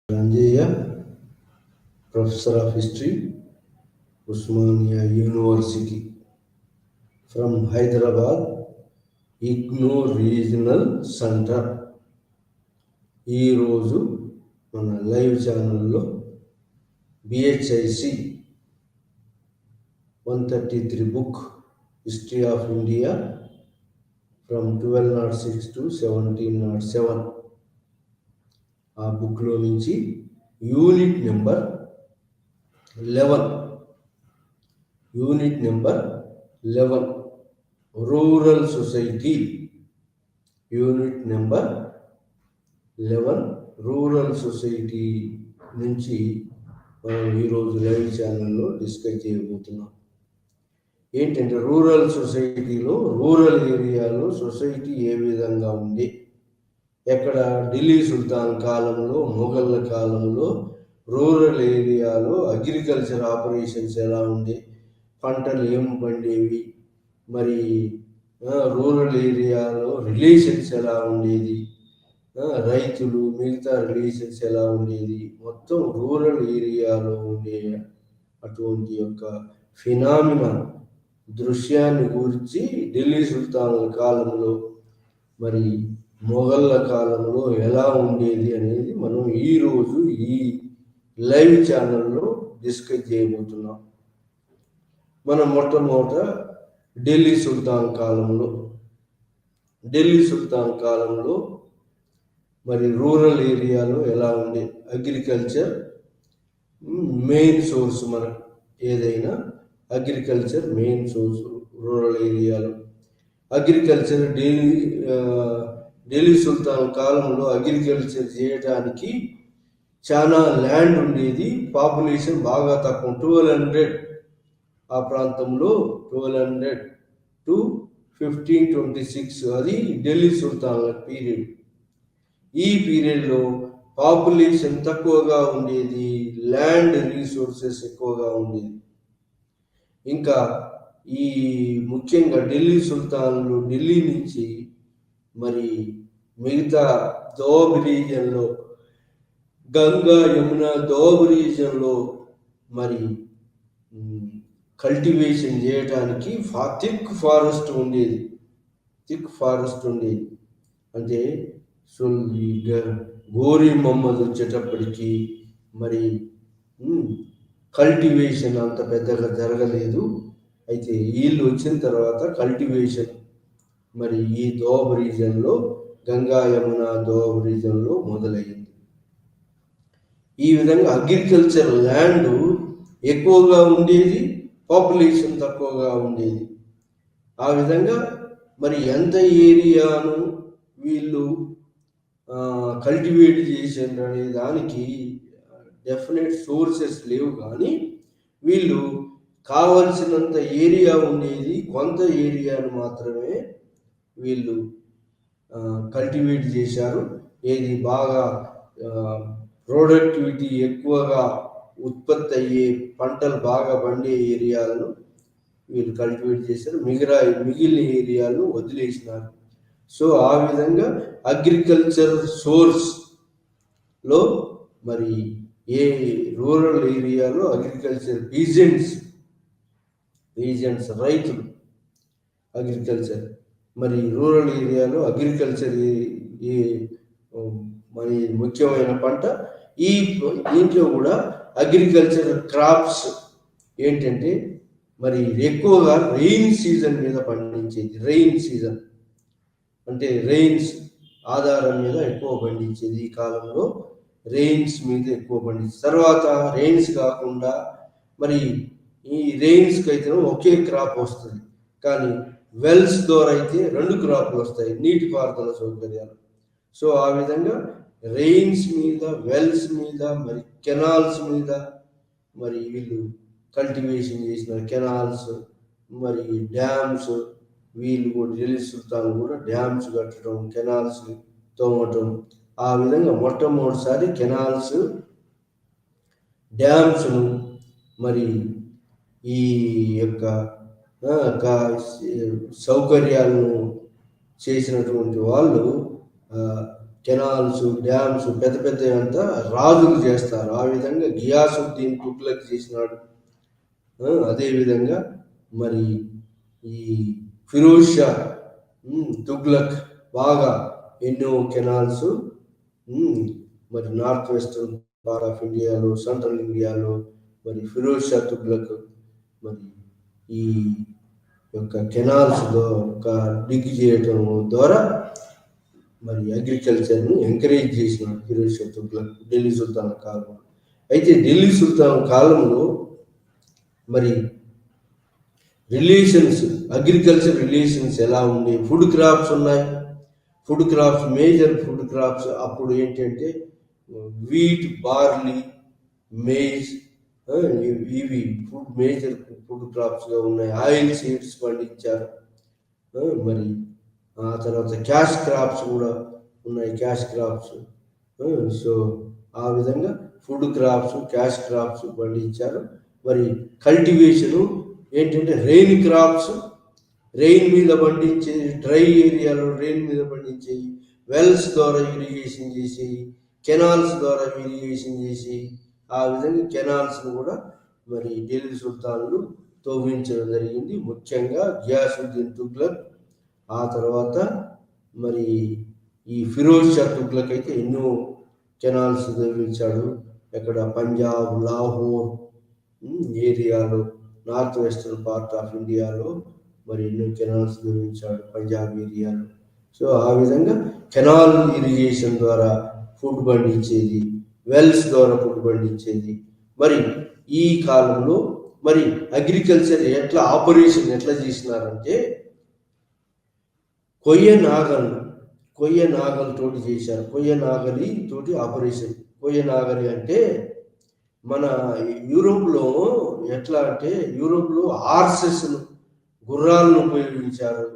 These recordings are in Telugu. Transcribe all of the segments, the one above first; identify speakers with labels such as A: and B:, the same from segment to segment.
A: Ranjaya, Professor of History, Usmania University, from Hyderabad, IGNOU regional centre. ఈరోజు మన లైవ్ ఛానల్లో BHIC 133 book history of India from 1206 to 1707 ఆ బుక్లో నుంచి unit number 11 rural society. Unit number 11 rural society నుంచి మనం ఈరోజు లైవ్ ఛానల్లో డిస్కస్ చేయబోతున్నాం. ఏంటంటే రూరల్ సొసైటీలో, రూరల్ ఏరియాలో సొసైటీ ఏ విధంగా ఉంది, ఎక్కడ ఢిల్లీ సుల్తాన్ కాలంలో, మొఘళ్ళ కాలంలో రూరల్ ఏరియాలో అగ్రికల్చర్ ఆపరేషన్స్ ఎలా ఉండే, పంటలు ఏం పండేవి, మరి రూరల్ ఏరియాలో రిలేషన్స్ ఎలా ఉండేది, రైతులు మిగతా రిలేషన్స్ ఎలా ఉండేది, మొత్తం రూరల్ ఏరియాలో ఉండే అటువంటి యొక్క ఫినామినా దృశ్యాన్ని గురించి ఢిల్లీ సుల్తానుల కాలంలో మరి మొఘళ్ళ కాలంలో ఎలా ఉండేది అనేది మనం ఈరోజు ఈ లైవ్ ఛానల్లో డిస్కస్ చేయబోతున్నాం. మనం మొట్టమొదట ఢిల్లీ సుల్తాన్ కాలంలో మరి రూరల్ ఏరియాలో ఎలా ఉండే, అగ్రికల్చర్ మెయిన్ సోర్స్, మన ఏదైనా అగ్రికల్చర్ మెయిన్ సోర్స్ రూరల్ ఏరియాలో. అగ్రికల్చర్ ఢిల్లీ సుల్తాన్ కాలంలో అగ్రికల్చర్ చేయడానికి చాలా ల్యాండ్ ఉండేది, పాపులేషన్ బాగా తక్కువ, 1200 ఆ ప్రాంతంలో, 1200 to 1526, అది ఢిల్లీ సుల్తాన్ల పీరియడ్. ఈ పీరియడ్లో పాపులేషన్ తక్కువగా ఉండేది, ల్యాండ్ రీసోర్సెస్ ఎక్కువగా ఉండేది. ఇంకా ఈ ముఖ్యంగా ఢిల్లీ సుల్తాన్లు ఢిల్లీ నుంచి మరి మిగతా దోబ్ రీజన్లో, గంగా యమున దోబ్ రీజన్లో మరి కల్టివేషన్ చేయడానికి థిక్ ఫారెస్ట్ ఉండేది. అంటే గోరీ మొహమ్మద్ వచ్చేటప్పటికి మరి కల్టివేషన్ అంత పెద్దగా జరగలేదు. అయితే వీళ్ళు వచ్చిన తర్వాత కల్టివేషన్ మరి ఈ దోబ్ రీజన్లో, గంగా యమున దోబ్ రీజన్లో మొదలయ్యింది. ఈ విధంగా అగ్రికల్చర్ ల్యాండ్ ఎక్కువగా ఉండేది, పాపులేషన్ తక్కువగా ఉండేది. ఆ విధంగా మరి ఎంత ఏరియాను వీళ్ళు కల్టివేట్ చేసారు అనే దానికి డెఫినెట్ సోర్సెస్ లేవు, కానీ వీళ్ళు కావలసినంత ఏరియా ఉండేది, కొంత ఏరియాను మాత్రమే వీళ్ళు కల్టివేట్ చేశారు. ఏది బాగా ప్రొడక్టివిటీ ఎక్కువగా ఉత్పత్తి అయ్యే పంటలు బాగా పండే ఏరియాలను వీళ్ళు కల్టివేట్ చేశారు, మిగిలిన ఏరియాలను వదిలేసినారు. సో ఆ విధంగా అగ్రికల్చర్ సోర్స్లో మరి ఏ రూరల్ ఏరియాలో అగ్రికల్చర్ పీజెంట్స్ రైతులు, అగ్రికల్చర్ మరి రూరల్ ఏరియాలో అగ్రికల్చర్ మరి ముఖ్యమైన పంట. దీంట్లో కూడా అగ్రికల్చర్ క్రాప్స్ ఏంటంటే మరి ఎక్కువగా రెయిన్ సీజన్ మీద పండించేది. రెయిన్ సీజన్ అంటే రెయిన్స్ ఆధారం మీద ఎక్కువ పండించేది. ఈ కాలంలో రెయిన్స్ మీద ఎక్కువ పండించేది. తర్వాత రెయిన్స్ కాకుండా మరి ఈ రెయిన్స్కి అయితే ఒకే క్రాప్ వస్తుంది, కానీ వెల్స్ ద్వారా అయితే 2 క్రాప్లు వస్తాయి, నీటిపారుదల సౌకర్యాలు. సో ఆ విధంగా రెయిన్స్ మీద, వెల్స్ మీద, మరి కెనాల్స్ మీద మరి వీళ్ళు కల్టివేషన్ చేసిన కెనాల్స్, మరి డ్యామ్స్, వీళ్ళు కూడా ఢిల్లీ సుల్తాన్ కూడా డ్యామ్స్ కట్టడం, కెనాల్స్ తోమటం. ఆ విధంగా మొట్టమొదటిసారి కెనాల్స్, డ్యామ్స్ను మరి ఈ యొక్క సౌకర్యాలను చేసినటువంటి వాళ్ళు కెనాల్స్, డ్యామ్స్ పెద్ద పెద్ద అంతా రాజులు చేస్తారు. ఆ విధంగా గియాసుద్దీన్ తుగ్లక్ చేసినాడు. అదేవిధంగా మరి ఈ ఫిరోజ్ షా తుగ్లక్ బాగా ఎన్నో కెనాల్స్ మరి నార్త్ వెస్టర్న్ పార్ట్ ఆఫ్ ఇండియాలో, సెంట్రల్ ఇండియాలో మరి ఫిరోజ్ షా తుగ్లక్ మరి ఈ యొక్క కెనాల్స్ డిగ్ చేయటం ద్వారా మరి అగ్రికల్చర్ని ఎంకరేజ్ చేసినాడు ఫిరోజ్ షా తుగ్లక్ ఢిల్లీ సుల్తాన్ కాలంలో. అయితే ఢిల్లీ సుల్తాన్ కాలంలో మరి రిలేషన్స్, అగ్రికల్చర్ రిలేషన్స్ ఎలా ఉంది? ఫుడ్ క్రాప్స్ ఉన్నాయి. Food crops, major food crops అప్పుడు ఏంటంటే వీట్, బార్లీ, మేజ్, ఇవి మేజర్ ఫుడ్ క్రాప్స్గా ఉన్నాయి. ఆయిల్ సీడ్స్ పండించారు. మరి ఆ తర్వాత క్యాష్ క్రాప్స్ కూడా ఉన్నాయి, క్యాష్ క్రాప్స్. సో ఆ విధంగా ఫుడ్ క్రాప్స్, క్యాష్ క్రాప్స్ పండించారు. మరి కల్టివేషను ఏంటంటే రెయిన్ క్రాప్స్, రెయిన్ మీద పండించేది, డ్రై ఏరియాలో రెయిన్ మీద పండించేవి, వెల్స్ ద్వారా ఇరిగేషన్ చేసి, కెనాల్స్ ద్వారా ఇరిగేషన్ చేసి, ఆ విధంగా కెనాల్స్ను కూడా మరి ఢిల్లీ సుల్తాన్లు తవ్వించడం జరిగింది. ముఖ్యంగా గియాసుద్దీన్ తుగ్లక్, ఆ తర్వాత మరి ఈ ఫిరోజ్ షా తుగ్లక్ అయితే ఎన్నో కెనాల్స్ తవ్వించాడు. ఎక్కడ పంజాబ్, లాహోర్ ఏరియాలో, నార్త్ వెస్టర్న్ పార్ట్ ఆఫ్ ఇండియాలో మరి ఎన్నో కెనాల్స్ నిర్మించాడు, పంజాబ్ ఏరియాలో. సో ఆ విధంగా కెనాల్ ఇరిగేషన్ ద్వారా ఫుడ్ పండించేది, వెల్స్ ద్వారా ఫుడ్ పండించేది. మరి ఈ కాలంలో మరి అగ్రికల్చర్ ఆపరేషన్ ఎట్లా చేసినారంటే కొయ్య నాగల్ తోటి చేశారు. కొయ్య నాగలి తోటి ఆపరేషన్. కొయ్య నాగలి అంటే మన యూరోప్లో ఎట్లా అంటే యూరోప్లో హార్సెస్ను, గుర్రాలను ఉపయోగించారు,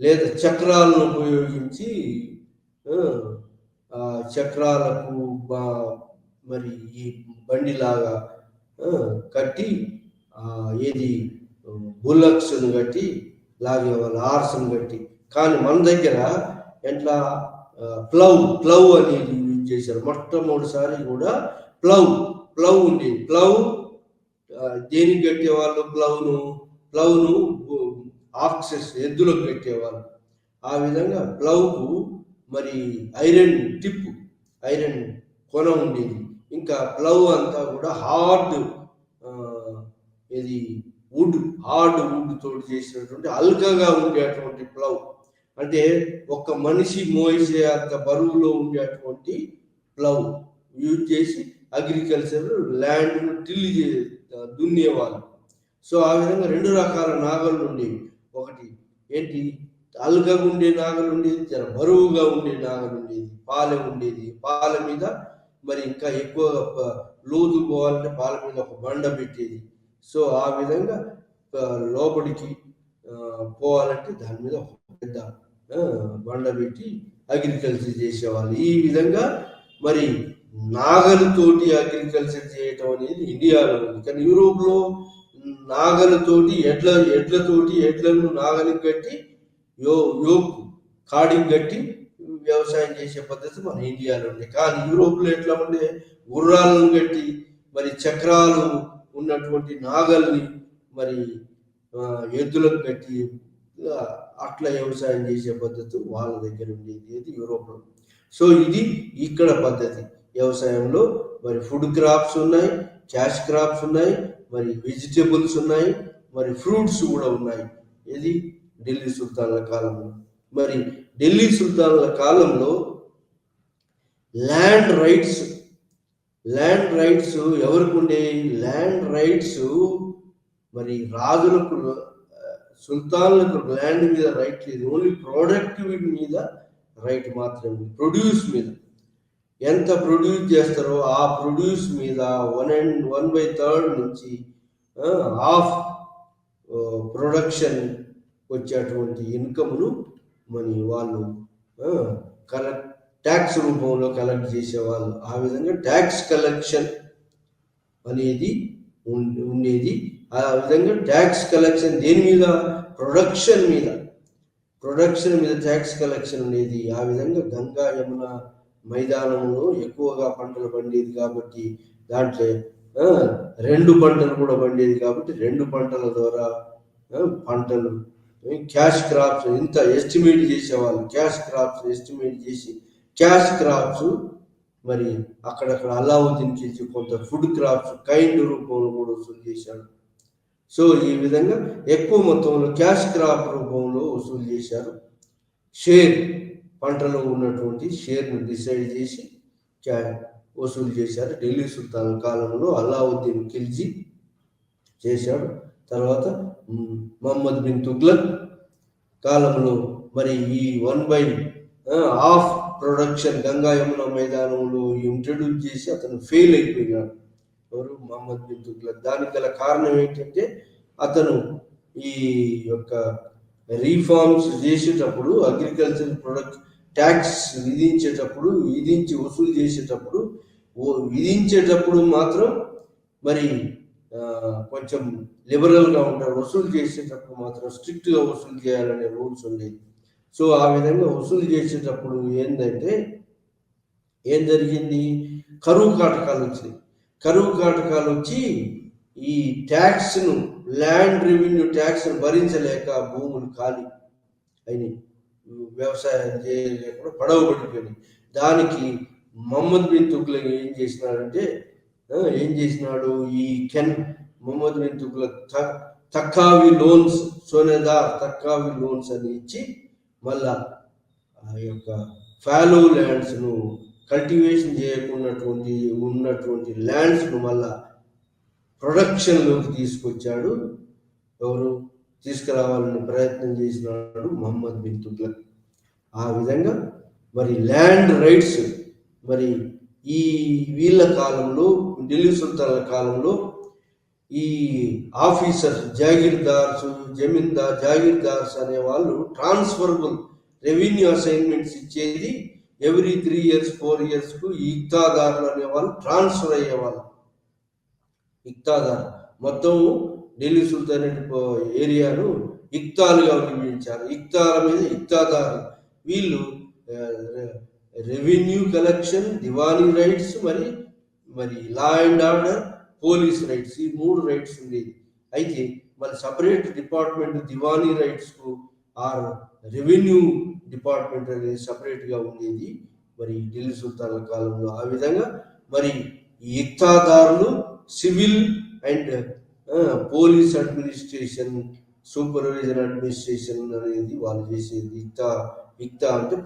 A: లేదా చక్రాలను ఉపయోగించి చక్రాలకు మరి ఈ బండిలాగా కట్టి ఏది బుల్లక్స్ను కట్టి లాగేవాళ్ళు, హార్స్ను కట్టి. కానీ మన దగ్గర ఎట్లా ప్లవ్ అనేది యూజ్ చేశారు. మొట్టమొదటిసారి కూడా ప్లవ్ ఉండేది. దేనికి కట్టేవాళ్ళు? ప్లవ్ను ఆక్సెస్, ఎద్దులకు కట్టేవాళ్ళు. ఆ విధంగా ప్లవ్కు మరి ఐరన్ కొన ఉండేది. ఇంకా ప్లవ్ అంతా కూడా హార్డ్ వుడ్ తోటి చేసినటువంటి అల్కగా ఉండేటువంటి ప్లవ్. అంటే ఒక్క మనిషి మోసే అంత బరువులో ఉండేటువంటి ప్లవ్ యూజ్ చేసి అగ్రికల్చర్ ల్యాండ్ను దున్నేవాళ్ళు. సో ఆ విధంగా రెండు రకాల నాగళ్ళు ఉండేవి. ఒకటి ఏంటి, అల్కగా ఉండే నాగలు ఉండేది, బరువుగా ఉండే నాగలు ఉండేది, పాలె ఉండేది. పాల మీద మరి ఇంకా ఎక్కువగా లోతు పోవాలంటే పాల మీద ఒక బండ పెట్టేది. సో ఆ విధంగా లోపలికి పోవాలంటే దాని మీద ఒక పెద్ద బండ పెట్టి అగ్రికల్చర్ చేసేవాళ్ళు. ఈ విధంగా మరి నాగలతోటి అగ్రికల్చర్ చేయటం అనేది ఇండియాలో ఉంది. కానీ యూరోప్లో నాగలతోటి ఎడ్లను నాగలికి కట్టి యోక్ కాడికి కట్టి వ్యవసాయం చేసే పద్ధతి మన ఇండియాలో ఉంది. కానీ యూరోప్లో ఎట్లా ఉండే, గుర్రాలను కట్టి మరి చక్రాలు ఉన్నటువంటి నాగల్ని మరి ఎద్దులకు కట్టి అట్లా వ్యవసాయం చేసే పద్ధతి వాళ్ళ దగ్గర ఉండేది యూరోప్లో. సో ఇది ఇక్కడ పద్ధతి. వ్యవసాయంలో మరి ఫుడ్ క్రాప్స్ ఉన్నాయి, క్యాష్ క్రాప్స్ ఉన్నాయి, మరి వెజిటేబుల్స్ ఉన్నాయి, మరి ఫ్రూట్స్ కూడా ఉన్నాయి. ఇది ఢిల్లీ సుల్తాన్ల కాలంలో. మరి ఢిల్లీ సుల్తాన్ల కాలంలో ల్యాండ్ రైట్స్ ఎవరికి ఉండేవి? ల్యాండ్ రైట్స్ మరి రాజులకు, సుల్తాన్లకు ల్యాండ్ మీద రైట్ లేదు. ఓన్లీ ప్రొడక్టివిటీ మీద రైట్ మాత్రమే. ప్రొడ్యూస్ మీద ఎంత ప్రొడ్యూస్ చేస్తారో ఆ ప్రొడ్యూస్ మీద 1/3 నుంచి హాఫ్ ప్రొడక్షన్ వచ్చేటువంటి ఇన్కమ్ను మరి వాళ్ళు ట్యాక్స్ రూపంలో కలెక్ట్ చేసేవాళ్ళు. ఆ విధంగా ట్యాక్స్ కలెక్షన్ అనేది ఉండేది. ఆ విధంగా ట్యాక్స్ కలెక్షన్ దేని మీద? ప్రొడక్షన్ మీద ట్యాక్స్ కలెక్షన్ ఉండేది. ఆ విధంగా గంగా, యమున మైదానంలో ఎక్కువగా పంటలు పండేది కాబట్టి దాంట్లో 2 పంటలు కూడా పండేది కాబట్టి 2 పంటల ద్వారా పంటలు క్యాష్ క్రాప్స్ ఇంత ఎస్టిమేట్ చేసేవాళ్ళు. క్యాష్ క్రాప్స్ ఎస్టిమేట్ చేసి క్యాష్ క్రాప్స్ మరి అక్కడక్కడ అలావుద్దీన్ ఖిల్జీ కొంత ఫుడ్ క్రాప్స్ కైండ్ రూపంలో కూడా వసూలు చేశాడు. సో ఈ విధంగా ఎక్కువ మొత్తంలో క్యాష్ క్రాప్ రూపంలో వసూలు చేశారు. షేర్ పంటలో ఉన్నటువంటి షేర్ను డిసైడ్ చేసి వసూలు చేశారు. ఢిల్లీ సుల్తాన్ కాలంలో అలావుద్దీన్ ఖిల్జీ చేశాడు. తర్వాత మహమ్మద్ బిన్ తుగ్లక్ కాలంలో మరి ఈ 1/2 ప్రొడక్షన్ గంగా యమున మైదానంలో ఇంట్రడ్యూస్ చేసి అతను ఫెయిల్ అయిపోయినాడు. ఎవరు? మహమ్మద్ బిన్ తుగ్లక్. దానికి గల కారణం ఏంటంటే అతను ఈ యొక్క రీఫార్మ్స్ చేసేటప్పుడు అగ్రికల్చర్ ప్రొడక్ట్ ట్యాక్స్ విధించి వసూలు విధించేటప్పుడు మాత్రం మరి కొంచెం లిబరల్గా ఉంటారు. వసూలు చేసేటప్పుడు మాత్రం స్ట్రిక్ట్గా వసూలు చేయాలనే రూల్స్ ఉండేది. సో ఆ విధంగా వసూలు చేసేటప్పుడు ఏం జరిగింది? కరువు కాటకాలు వచ్చి ఈ ట్యాక్స్ను ల్యాండ్ రెవెన్యూ ట్యాక్స్ను భరించలేక భూములు ఖాళీ అయినాయి, వ్యవసాయం చేయలేకుండా పడవబడిపోయినాయి. దానికి మహమ్మద్ బిన్ తుగ్లక్ ఏం చేసినాడు? ఈ మహమ్మద్ బిన్ తుగ్లక్ తక్కావి లోన్స్, సోనేదార్ తక్కావి లోన్స్ అని ఇచ్చి మళ్ళా ఆ యొక్క ఫాలో ల్యాండ్స్ను కల్టివేషన్ చేయకుండా ఉన్నటువంటి ల్యాండ్స్ను మళ్ళా ప్రొడక్షన్లోకి తీసుకొచ్చాడు. ఎవరు తీసుకురావాలని ప్రయత్నం చేసినాడు? మహమ్మద్ బిన్ తుగ్లక్. ఆ విధంగా మరి ల్యాండ్ రైట్స్ మరి ఈ వీళ్ళ కాలంలో, ఢిల్లీ సుల్తాన్ల కాలంలో ఈ ఆఫీసర్స్, జాగీర్దార్స్ అనే వాళ్ళు ట్రాన్స్ఫరబుల్ రెవెన్యూ అసైన్మెంట్స్ ఇచ్చేది. ఎవ్రీ 3 years 4 years ఈ ఇక్తాదారులు అనేవాళ్ళు ట్రాన్స్ఫర్ అయ్యేవాళ్ళు. ఇక్తాదార్ మొత్తం ఢిల్లీ సుల్తానేట్ ఏరియాను ఇక్తాలుగా విభజించారు. ఇక్తాల మీద ఇక్తాదారు. వీళ్ళు రెవెన్యూ కలెక్షన్, దివానీ రైట్స్, మరి law and order, police rights, ఈ 3 రైట్స్ ఉండేది. అయితే మరి సపరేట్ డిపార్ట్మెంట్ దివానీ రైట్స్కు ఆర్ రెవెన్యూ డిపార్ట్మెంట్ అనేది సపరేట్గా ఉండేది మరి ఢిల్లీ సుల్తాన్ల కాలంలో. ఆ విధంగా మరి ఈ ఇక్తాదారులు civil and police administration, supervision administration అనేది వాళ్ళు చేసేది. ఇక్తా అంటే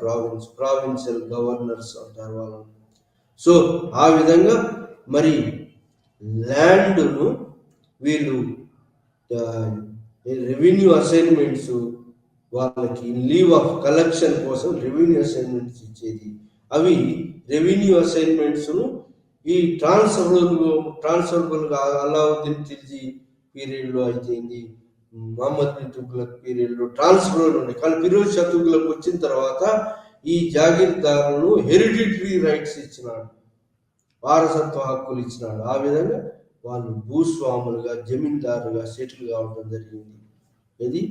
A: ప్రావిన్షియల్ గవర్నర్స్ అంటారు వాళ్ళని. సో ఆ విధంగా మరి ల్యాండ్ను వీళ్ళు రెవెన్యూ అసైన్మెంట్స్ వాళ్ళకి లీవ్ ఆఫ్ కలెక్షన్ కోసం రెవెన్యూ అసైన్మెంట్స్ ఇచ్చేది. అవి రెవెన్యూ అసైన్మెంట్స్ను ఈ ట్రాన్స్ఫరబుల్గా అలావుద్దీన్ ఖిల్జీ పీరియడ్లో అయితేంది, మహమ్మద్ బిన్ తుగ్లక్ పీరియడ్లో ట్రాన్స్ఫర్ ఉండే. కానీ ఫిరోజ్ షా తుగ్లక్ వచ్చిన తర్వాత ఈ జాగీర్దారులను హెరిడిటరీ రైట్స్ ఇచ్చినాడు, వారసత్వ హక్కులు ఇచ్చినాడు. ఆ విధంగా వాళ్ళు భూస్వాములుగా, జమీందారుగా సెటిల్ కావడం జరిగింది. ఇది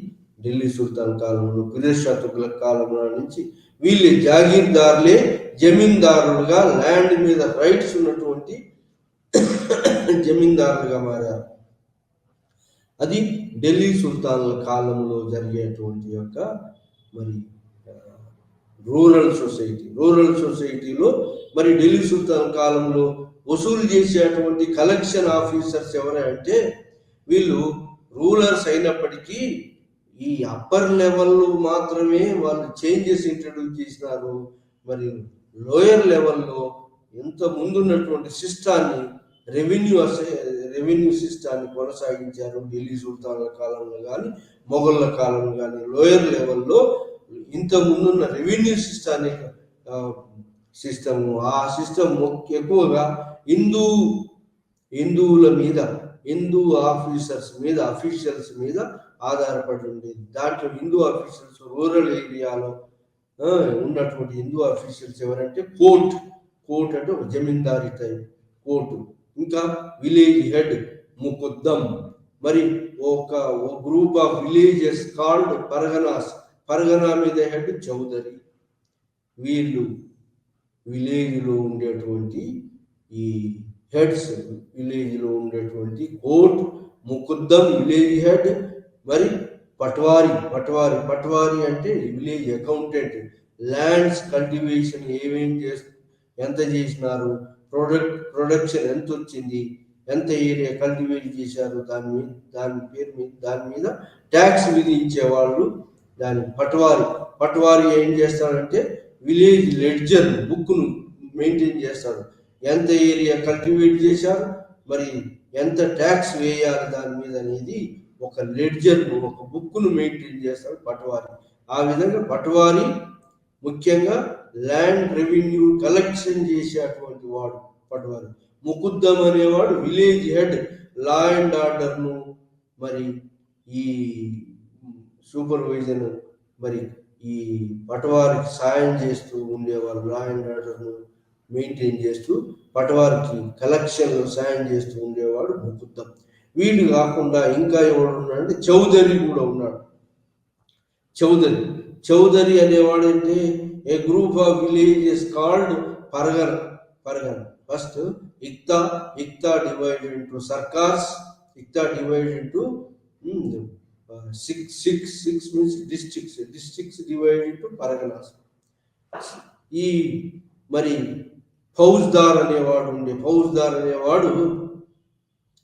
A: ఢిల్లీ సుల్తాన్ కాలంలో, ఫిరోజ్ షా తుగ్లక్ కాలంలో నుంచి వీళ్ళే జాగీర్దారులే జమీందారులుగా, ల్యాండ్ మీద రైట్స్ ఉన్నటువంటి జమీందారులుగా మారారు. అది ఢిల్లీ సుల్తాన్ల కాలంలో జరిగేటువంటి యొక్క మరి రూరల్ సొసైటీలో మరి ఢిల్లీ సుల్తాన్ కాలంలో వసూలు చేసేటువంటి కలెక్షన్ ఆఫీసర్స్ ఎవరంటే వీళ్ళు రూలర్స్ అయినప్పటికీ ఈ అప్పర్ లెవెల్లో మాత్రమే వాళ్ళు చేంజెస్ ఇంట్రడ్యూస్ చేసినారు. మరి లోయర్ లెవెల్లో ఎంత ముందున్నటువంటి సిస్టాన్ని, రెవెన్యూ సిస్టాన్ని కొనసాగించారు. ఢిల్లీ సుల్తాన్ల కాలంలో కానీ, మొఘళ్ళ కాలంలో కానీ లోయర్ లెవెల్లో ఇంత ముందున్న రెవెన్యూ సిస్టమ్ ఆ సిస్టమ్ ఎక్కువగా హిందువుల మీద, హిందూ అఫీషియల్స్ మీద ఆధారపడి ఉండేది. దాంట్లో హిందూ అఫీషియల్స్ రూరల్ ఏరియాలో ఉన్నటువంటి హిందూ అఫీషియల్స్ ఎవరంటే కోర్ట్ అంటే ఒక జమీందారీ టైప్ కోర్టు, ఇంకా విలేజ్ హెడ్ ముకుద్దం, మరి ఒక group of villages called Pargana మీద హెడ్ చౌదరి. వీళ్ళు విలేజ్లో ఉండేటువంటి ఈ హెడ్స్, విలేజ్లో ఉండేటువంటి కోర్ట్, ముకుద్దం విలేజ్ హెడ్, మరి పట్వారి అంటే విలేజ్ అకౌంటెంట్, ల్యాండ్స్ కల్టివేషన్ ఏమేం ఎంత చేసినారు, ప్రొడక్షన్ ఎంత వచ్చింది, ఎంత ఏరియా కల్టివేట్ చేశారు, దాని మీద ట్యాక్స్ విధించే వాళ్ళు దాని పట్వారి ఏం చేస్తారంటే విలేజ్ లెడ్జర్ బుక్ను మెయింటైన్ చేస్తారు. ఎంత ఏరియా కల్టివేట్ చేశారు, మరి ఎంత ట్యాక్స్ వేయాలి దాని మీద అనేది ఒక లెడ్జర్ను, ఒక బుక్ను మెయింటైన్ చేస్తాడు పట్వారి. ఆ విధంగా పట్వారి ముఖ్యంగా ల్యాండ్ రెవెన్యూ కలెక్షన్ చేసేటువంటి వాడు పట్వారి. ముకుద్దం అనేవాడు విలేజ్ హెడ్, లా అండ్ ఆర్డర్ను మరి ఈ సూపర్వైజన్ మరి ఈ పటవారికి సాయం చేస్తూ ఉండేవారు, లా అండ్ ఆర్డర్ను మెయింటైన్ చేస్తూ పటవారికి కలెక్షన్లో సాయం చేస్తూ ఉండేవాడు ముకుద్దం. వీళ్ళు కాకుండా ఇంకా ఎవడు ఉన్నాడంటే చౌదరి కూడా ఉన్నాడు. చౌదరి అనేవాడు అంటే a group of villages called పరగన్. ఫస్ట్ ఇక్తా డివైడెడ్ ఇంటూ సర్కార్స్, ఇక్తా divided into six means districts divided into paraganas. ఈ మరి ఫౌజ్దార్ అనేవాడు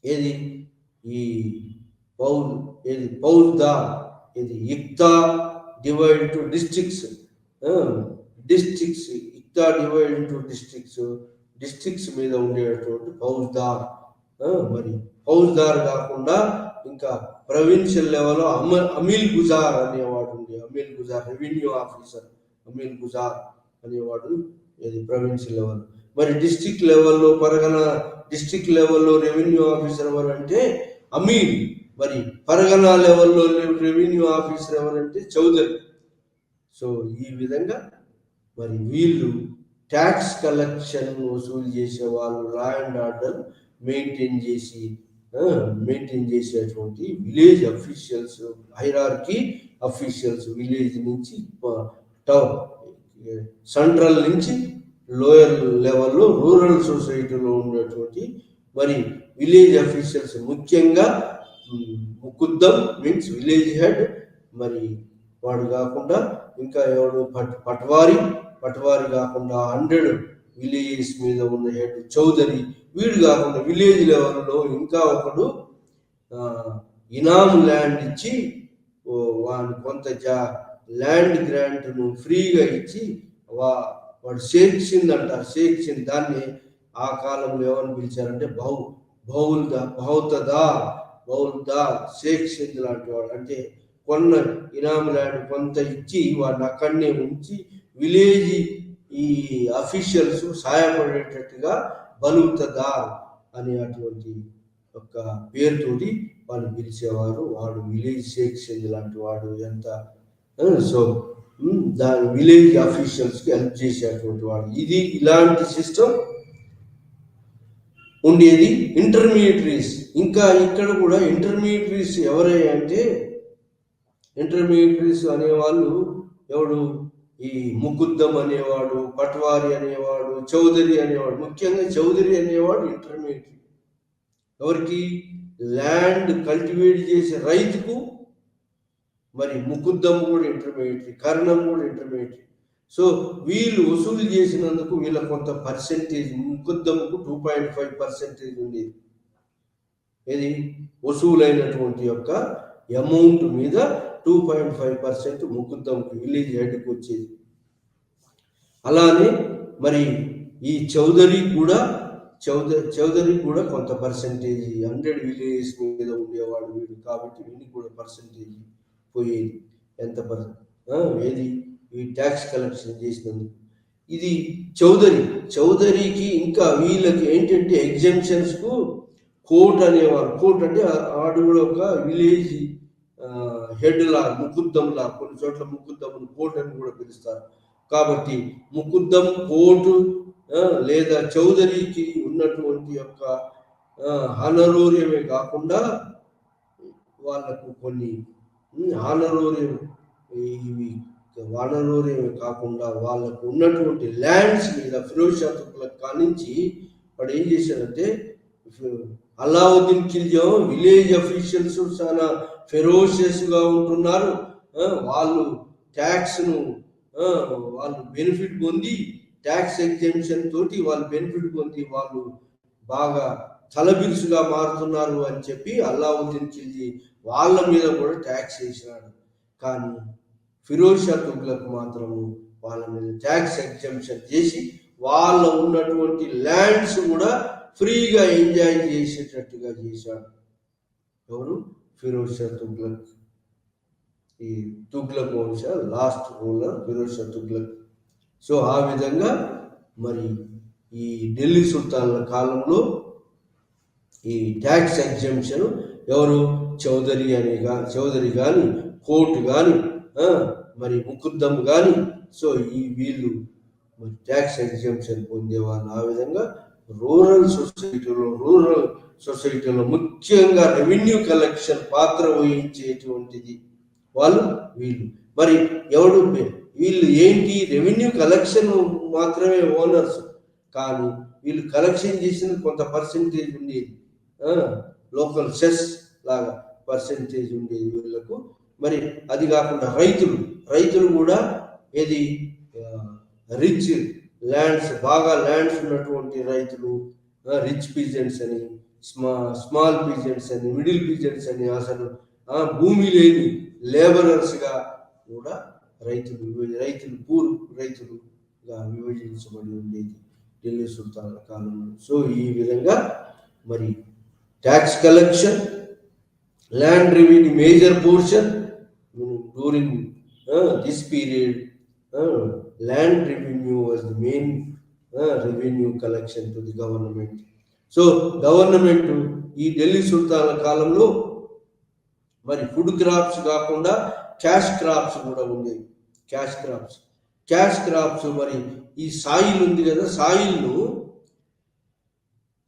A: ఏది ఈ ఫౌజ్దార్ ఇది ఇక్తా divide into districts, ఇక్తా divide into districts మీద ఉండేటువంటి ఫౌజ్దార్. మరి ఫౌజ్దార్ కాకుండా ఇంకా ప్రొవిన్షియల్ లెవెల్లో అమీల్ గుజార్ అనేవాడు ఉండే, రెవెన్యూ ఆఫీసర్ అమీల్ గుజార్ అనేవాడు ఇది ప్రొవిన్షియల్ లెవెల్. మరి డిస్ట్రిక్ట్ లెవెల్లో డిస్ట్రిక్ట్ లెవెల్లో రెవెన్యూ ఆఫీసర్ ఎవరంటే అమీల్, మరి పరగనా లెవెల్లో రెవెన్యూ ఆఫీసర్ ఎవరంటే చౌదరి. సో ఈ విధంగా మరి వీళ్ళు ట్యాక్స్ కలెక్షన్ వసూలు చేసే వాళ్ళు, లా అండ్ ఆర్డర్ మెయింటైన్ చేసేటువంటి village officials, hierarchy officials, village నుంచి సెంట్రల్ నుంచి లోయర్ లెవెల్లో రూరల్ సొసైటీలో ఉండేటువంటి మరి విలేజ్ అఫీషియల్స్. ముఖ్యంగా ముకుద్దం మీన్స్ విలేజ్ హెడ్, మరి వాడు కాకుండా ఇంకా ఎవడు పట్వారి కాకుండా 100 విలేజెస్ మీద ఉన్న హెడ్ చౌదరి. వీడు కాకుండా విలేజ్ లెవెల్లో ఇంకా ఒకడు ఇనామ్ ల్యాండ్ ఇచ్చి వాడు కొంత ల్యాండ్ గ్రాంట్ను ఫ్రీగా ఇచ్చి వాడు షేక్ సింద్ అంటారు. షేక్ సింద్ దాన్ని ఆ కాలంలో ఏమని పిలిచారంటే బౌల్దార్ షేక్ సింద్ లాంటి వాడు. అంటే కొన్న ఇనామ్ ల్యాండ్ కొంత ఇచ్చి వాడిని అక్కడనే ఉంచి విలేజ్ ఈ అఫీషియల్స్ సహాయపడేటట్టుగా బలుతదార్ అనే అటువంటి ఒక పేరుతోటి వాళ్ళు పిలిచేవారు. వాడు విలేజ్ షేక్ సింద్ లాంటి వాడు. ఎంత సో దాని విలేజ్ అఫీషియల్స్కి హెల్ప్ చేసేటువంటి వాడు. ఇది ఇలాంటి సిస్టమ్ ఉండేది. ఇంటర్మీడియటరీస్, ఇంకా ఇక్కడ కూడా ఇంటర్మీడియటరీస్ ఎవరయ్యా అంటే ఇంటర్మీడియటరీస్ అనేవాళ్ళు ఎవడు ఈ ముకుద్దం అనేవాడు, పట్వారి అనేవాడు, చౌదరి అనేవాడు. ముఖ్యంగా చౌదరి అనేవాడు ఇంటర్మీడియటరీ. ఎవరికి? ల్యాండ్ కల్టివేట్ చేసే రైతుకు. మరి ముకుద్దం కూడా ఇంటర్మీడియటరీ, కర్ణం కూడా ఇంటర్మీడియటరీ. సో వీళ్ళు వసూలు చేసినందుకు వీళ్ళ కొంత పర్సెంటేజ్, ముకుద్దముకు 2.5% ఉండేది. ఇది వసూలైనటువంటి యొక్క అమౌంట్ మీద 2.5% ముకుద్దంకి విలేజ్ హెడ్కి వచ్చేది. అలానే మరి ఈ చౌదరి కూడా కొంత పర్సెంటేజ్ 100 విలేజెస్ మీద ఉండేవాడు వీడు, కాబట్టి వీడికి కూడా పర్సెంటేజ్ పోయేది. ఎంత ఏది ఈ ట్యాక్స్ కలెక్షన్ చేసినందుకు. ఇది చౌదరికి ఇంకా వీళ్ళకి ఏంటంటే ఎగ్జామ్షన్స్కు కోర్ట్ అనేవారు. కోర్ట్ అంటే ఆడు కూడా ఒక విలేజ్ హెడ్ లా, ముకుద్దం లా. కొన్ని చోట్ల ముకుద్దం కోర్ట్ అని కూడా పిలుస్తారు. కాబట్టి ముకుద్దం కోర్టు లేదా చౌదరికి ఉన్నటువంటి యొక్క హానరోరియమే కాకుండా వాళ్ళకు కొన్ని హానరోరియం ఇవి వానలోనే కాకుండా వాళ్ళకు ఉన్నటువంటి ల్యాండ్స్ మీద ఫిరోజ్ షా తుగ్లక్ కానించి వాడు ఏం చేశాడంటే, అలావుద్దీన్ ఖిల్జీ విలేజ్ అఫీషియల్స్ చాలా ఫెరోషియస్గా ఉంటున్నారు, వాళ్ళు ట్యాక్స్ను వాళ్ళు బెనిఫిట్ పొంది ట్యాక్స్ ఎగ్జెంప్షన్ తోటి వాళ్ళు బెనిఫిట్ పొంది వాళ్ళు బాగా తలబిరుసుగా మారుతున్నారు అని చెప్పి అలావుద్దీన్ ఖిల్జీ వాళ్ళ మీద కూడా ట్యాక్స్ వేసినాడు. కానీ ఫిరోజ్ షా తుగ్లక్ మాత్రము వాళ్ళ మీద ట్యాక్స్ ఎగ్జెంప్షన్ చేసి వాళ్ళ ఉన్నటువంటి ల్యాండ్స్ కూడా ఫ్రీగా ఎంజాయ్ చేసేటట్టుగా చేశాడు. ఎవరు? ఫిరోజ్ షా తుగ్లక్. ఈ తుగ్లక్ వంశ last ruler Firoz Shah Tughlaq. So ఆ విధంగా మరి ఈ ఢిల్లీ సుల్తాన్ల కాలంలో ఈ ట్యాక్స్ ఎగ్జెంప్షన్ ఎవరు? చౌదరి కానీ, కోర్టు కానీ, మరి ముకుద్దం కానీ, సో ఈ వీళ్ళు మరి ట్యాక్స్ ఎగ్జెంప్షన్ పొందేవాళ్ళు. ఆ విధంగా రూరల్ సొసైటీలో ముఖ్యంగా రెవెన్యూ కలెక్షన్ పాత్ర వహించేటువంటిది వీళ్ళు. మరి వీళ్ళు ఏంటి? రెవెన్యూ కలెక్షన్ మాత్రమే ఓనర్స్, కానీ వీళ్ళు కలెక్షన్ చేసిన కొంత పర్సెంటేజ్ ఉండేది, లోకల్ సెస్ లాగా పర్సెంటేజ్ ఉండేది వీళ్ళకు. మరి అది కాకుండా రైతులు కూడా ఏది రిచ్ ల్యాండ్స్, బాగా ల్యాండ్స్ ఉన్నటువంటి రైతులు, రిచ్ పీజెంట్స్ అని, స్మాల్ పీజెంట్స్ అని, మిడిల్ పీజెంట్స్ అని, అసలు భూమి లేని లేబరర్స్గా కూడా రైతులు పూర్ రైతులుగా విభజించబడి ఉండేది ఢిల్లీ సుల్తాన్ల కాలంలో. సో ఈ విధంగా మరి tax collection, land revenue major portion during this period. Land revenue was the main revenue collection to the government. So government ఈ ఢిల్లీ సుల్తాన్ల కాలంలో మరి ఫుడ్ క్రాప్స్ కాకుండా క్యాష్ క్రాప్స్ కూడా ఉండేవి. క్యాష్ క్రాప్స్ మరి ఈ సాయిల్ ఉంది కదా,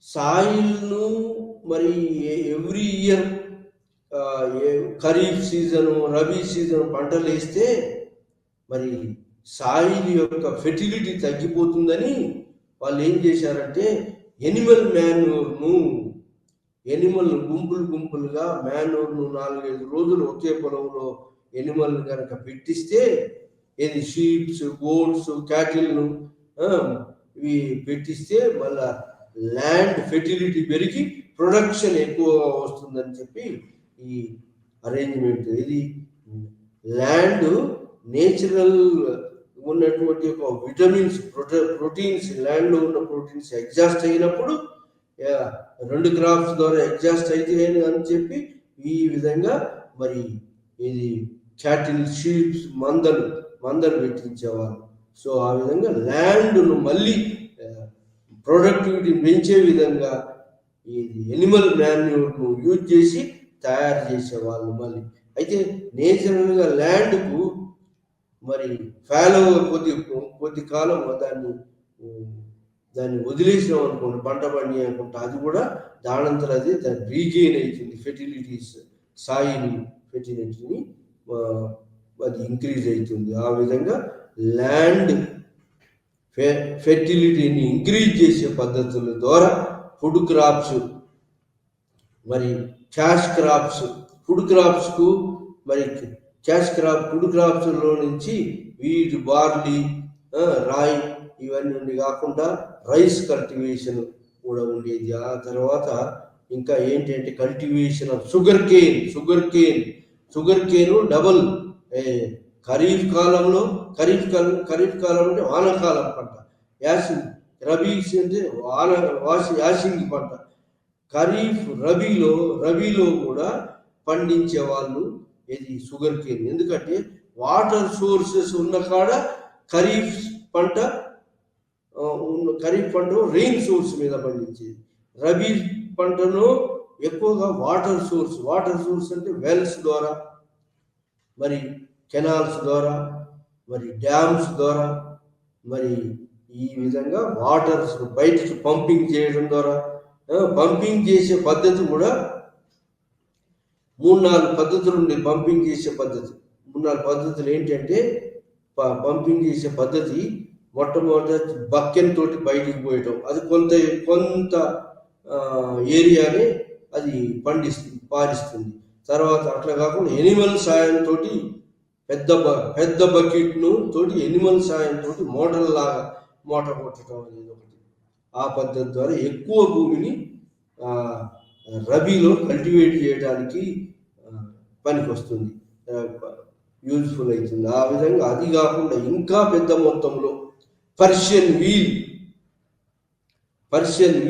A: సాయిల్ను మరి every year kharif season, rabi season పంటలు వేస్తే మరి సాయిల్ యొక్క ఫెర్టిలిటీ తగ్గిపోతుందని వాళ్ళు ఏం చేశారంటే ఎనిమల్ గుంపులుగా మ్యాన్యూర్ను 4-5 రోజులు ఒకే పొలంలో ఎనిమల్ కనుక పెట్టిస్తే, ఏది షీప్స్, గోట్స్, క్యాటిల్ను ఇవి పెట్టిస్తే మళ్ళా ల్యాండ్ ఫెర్టిలిటీ పెరిగి ప్రొడక్షన్ ఎక్కువగా వస్తుందని చెప్పి ఈ అరేంజ్మెంట్. ఇది ల్యాండ్ నేచురల్ ఉన్నటువంటి ఒక విటమిన్స్, ప్రోటీన్స్, ల్యాండ్లో ఉన్న ప్రోటీన్స్ ఎగ్జాస్ట్ అయినప్పుడు 2 క్రాప్స్ ద్వారా ఎగ్జాస్ట్ అయితే అని చెప్పి ఈ విధంగా మరి ఇది క్యాటిల్, షీప్స్, మందలు పెట్టించేవాళ్ళు. సో ఆ విధంగా ల్యాండ్ను మళ్ళీ ప్రొడక్టివిటీ పెంచే విధంగా ఇది ఎనిమల్ మాన్యూర్ను యూజ్ చేసి తయారు చేసేవాళ్ళు మళ్ళీ. అయితే నేచురల్గా ల్యాండ్కు మరి ఫాలో కొద్ది కాలం దాన్ని వదిలేసినాం అనుకోండి, పంట పండి అనుకుంటా, అది కూడా దానంతరం అది దాన్ని రీగెయిన్ అవుతుంది. ఫెర్టిలిటీస్, సాయిల్ ఫెర్టిలిటీని అది ఇంక్రీజ్ అవుతుంది. ఆ విధంగా ల్యాండ్ ఫెర్టిలిటీని ఇంక్రీజ్ చేసే పద్ధతుల ద్వారా ఫుడ్ క్రాప్స్, మరి క్యాష్ క్రాప్స్, ఫుడ్ క్రాప్స్కు మరి ఫుడ్ క్రాప్స్లో నుంచి వీట్, బార్లీ, రాయి ఇవన్నీ కాకుండా రైస్ కల్టివేషన్ కూడా ఉండేది. ఆ తర్వాత ఇంకా ఏంటంటే cultivation of sugar cane double. Kharif కాలంలో అంటే వానాకాలం పంట, రబీ అంటే యాసింగి పంట. ఖరీఫ్ రబీలో కూడా పండించే వాళ్ళు ఇది షుగర్ కేన్. ఎందుకంటే వాటర్ సోర్సెస్ ఉన్న కాడ ఖరీఫ్ పంట రెయిన్ సోర్స్ మీద పండించేది. రబీ పంటను ఎక్కువగా వాటర్ సోర్స్ అంటే వెల్స్ ద్వారా, మరి కెనాల్స్ ద్వారా, మరి డ్యామ్స్ ద్వారా, మరి ఈ విధంగా వాటర్స్ బయటికి పంపింగ్ చేయడం ద్వారా. పంపింగ్ చేసే పద్ధతి కూడా 3-4 పద్ధతులు ఉండే. పంపింగ్ చేసే పద్ధతి 3-4 పద్ధతులు ఏంటంటే పంపింగ్ చేసే పద్ధతి మొట్టమొదటి బకెన్ తోటి బయటికి పోయటం, అది కొంత కొంత ఏరియాని అది పారిస్తుంది. తర్వాత అట్లా కాకుండా ఎనిమల్ సాయంతో పెద్ద బకెట్ను తోటి ఎనిమల్ సాయంతో మోటార్ లాగా మోటార్ కొట్టడం అనేది ఒకటి. ఆ పద్ధతి ద్వారా ఎక్కువ భూమిని రబీలో కల్టివేట్ చేయడానికి పనికి వస్తుంది, యూజ్ఫుల్ అవుతుంది. ఆ విధంగా అది కాకుండా ఇంకా పెద్ద మొత్తంలో పర్షియన్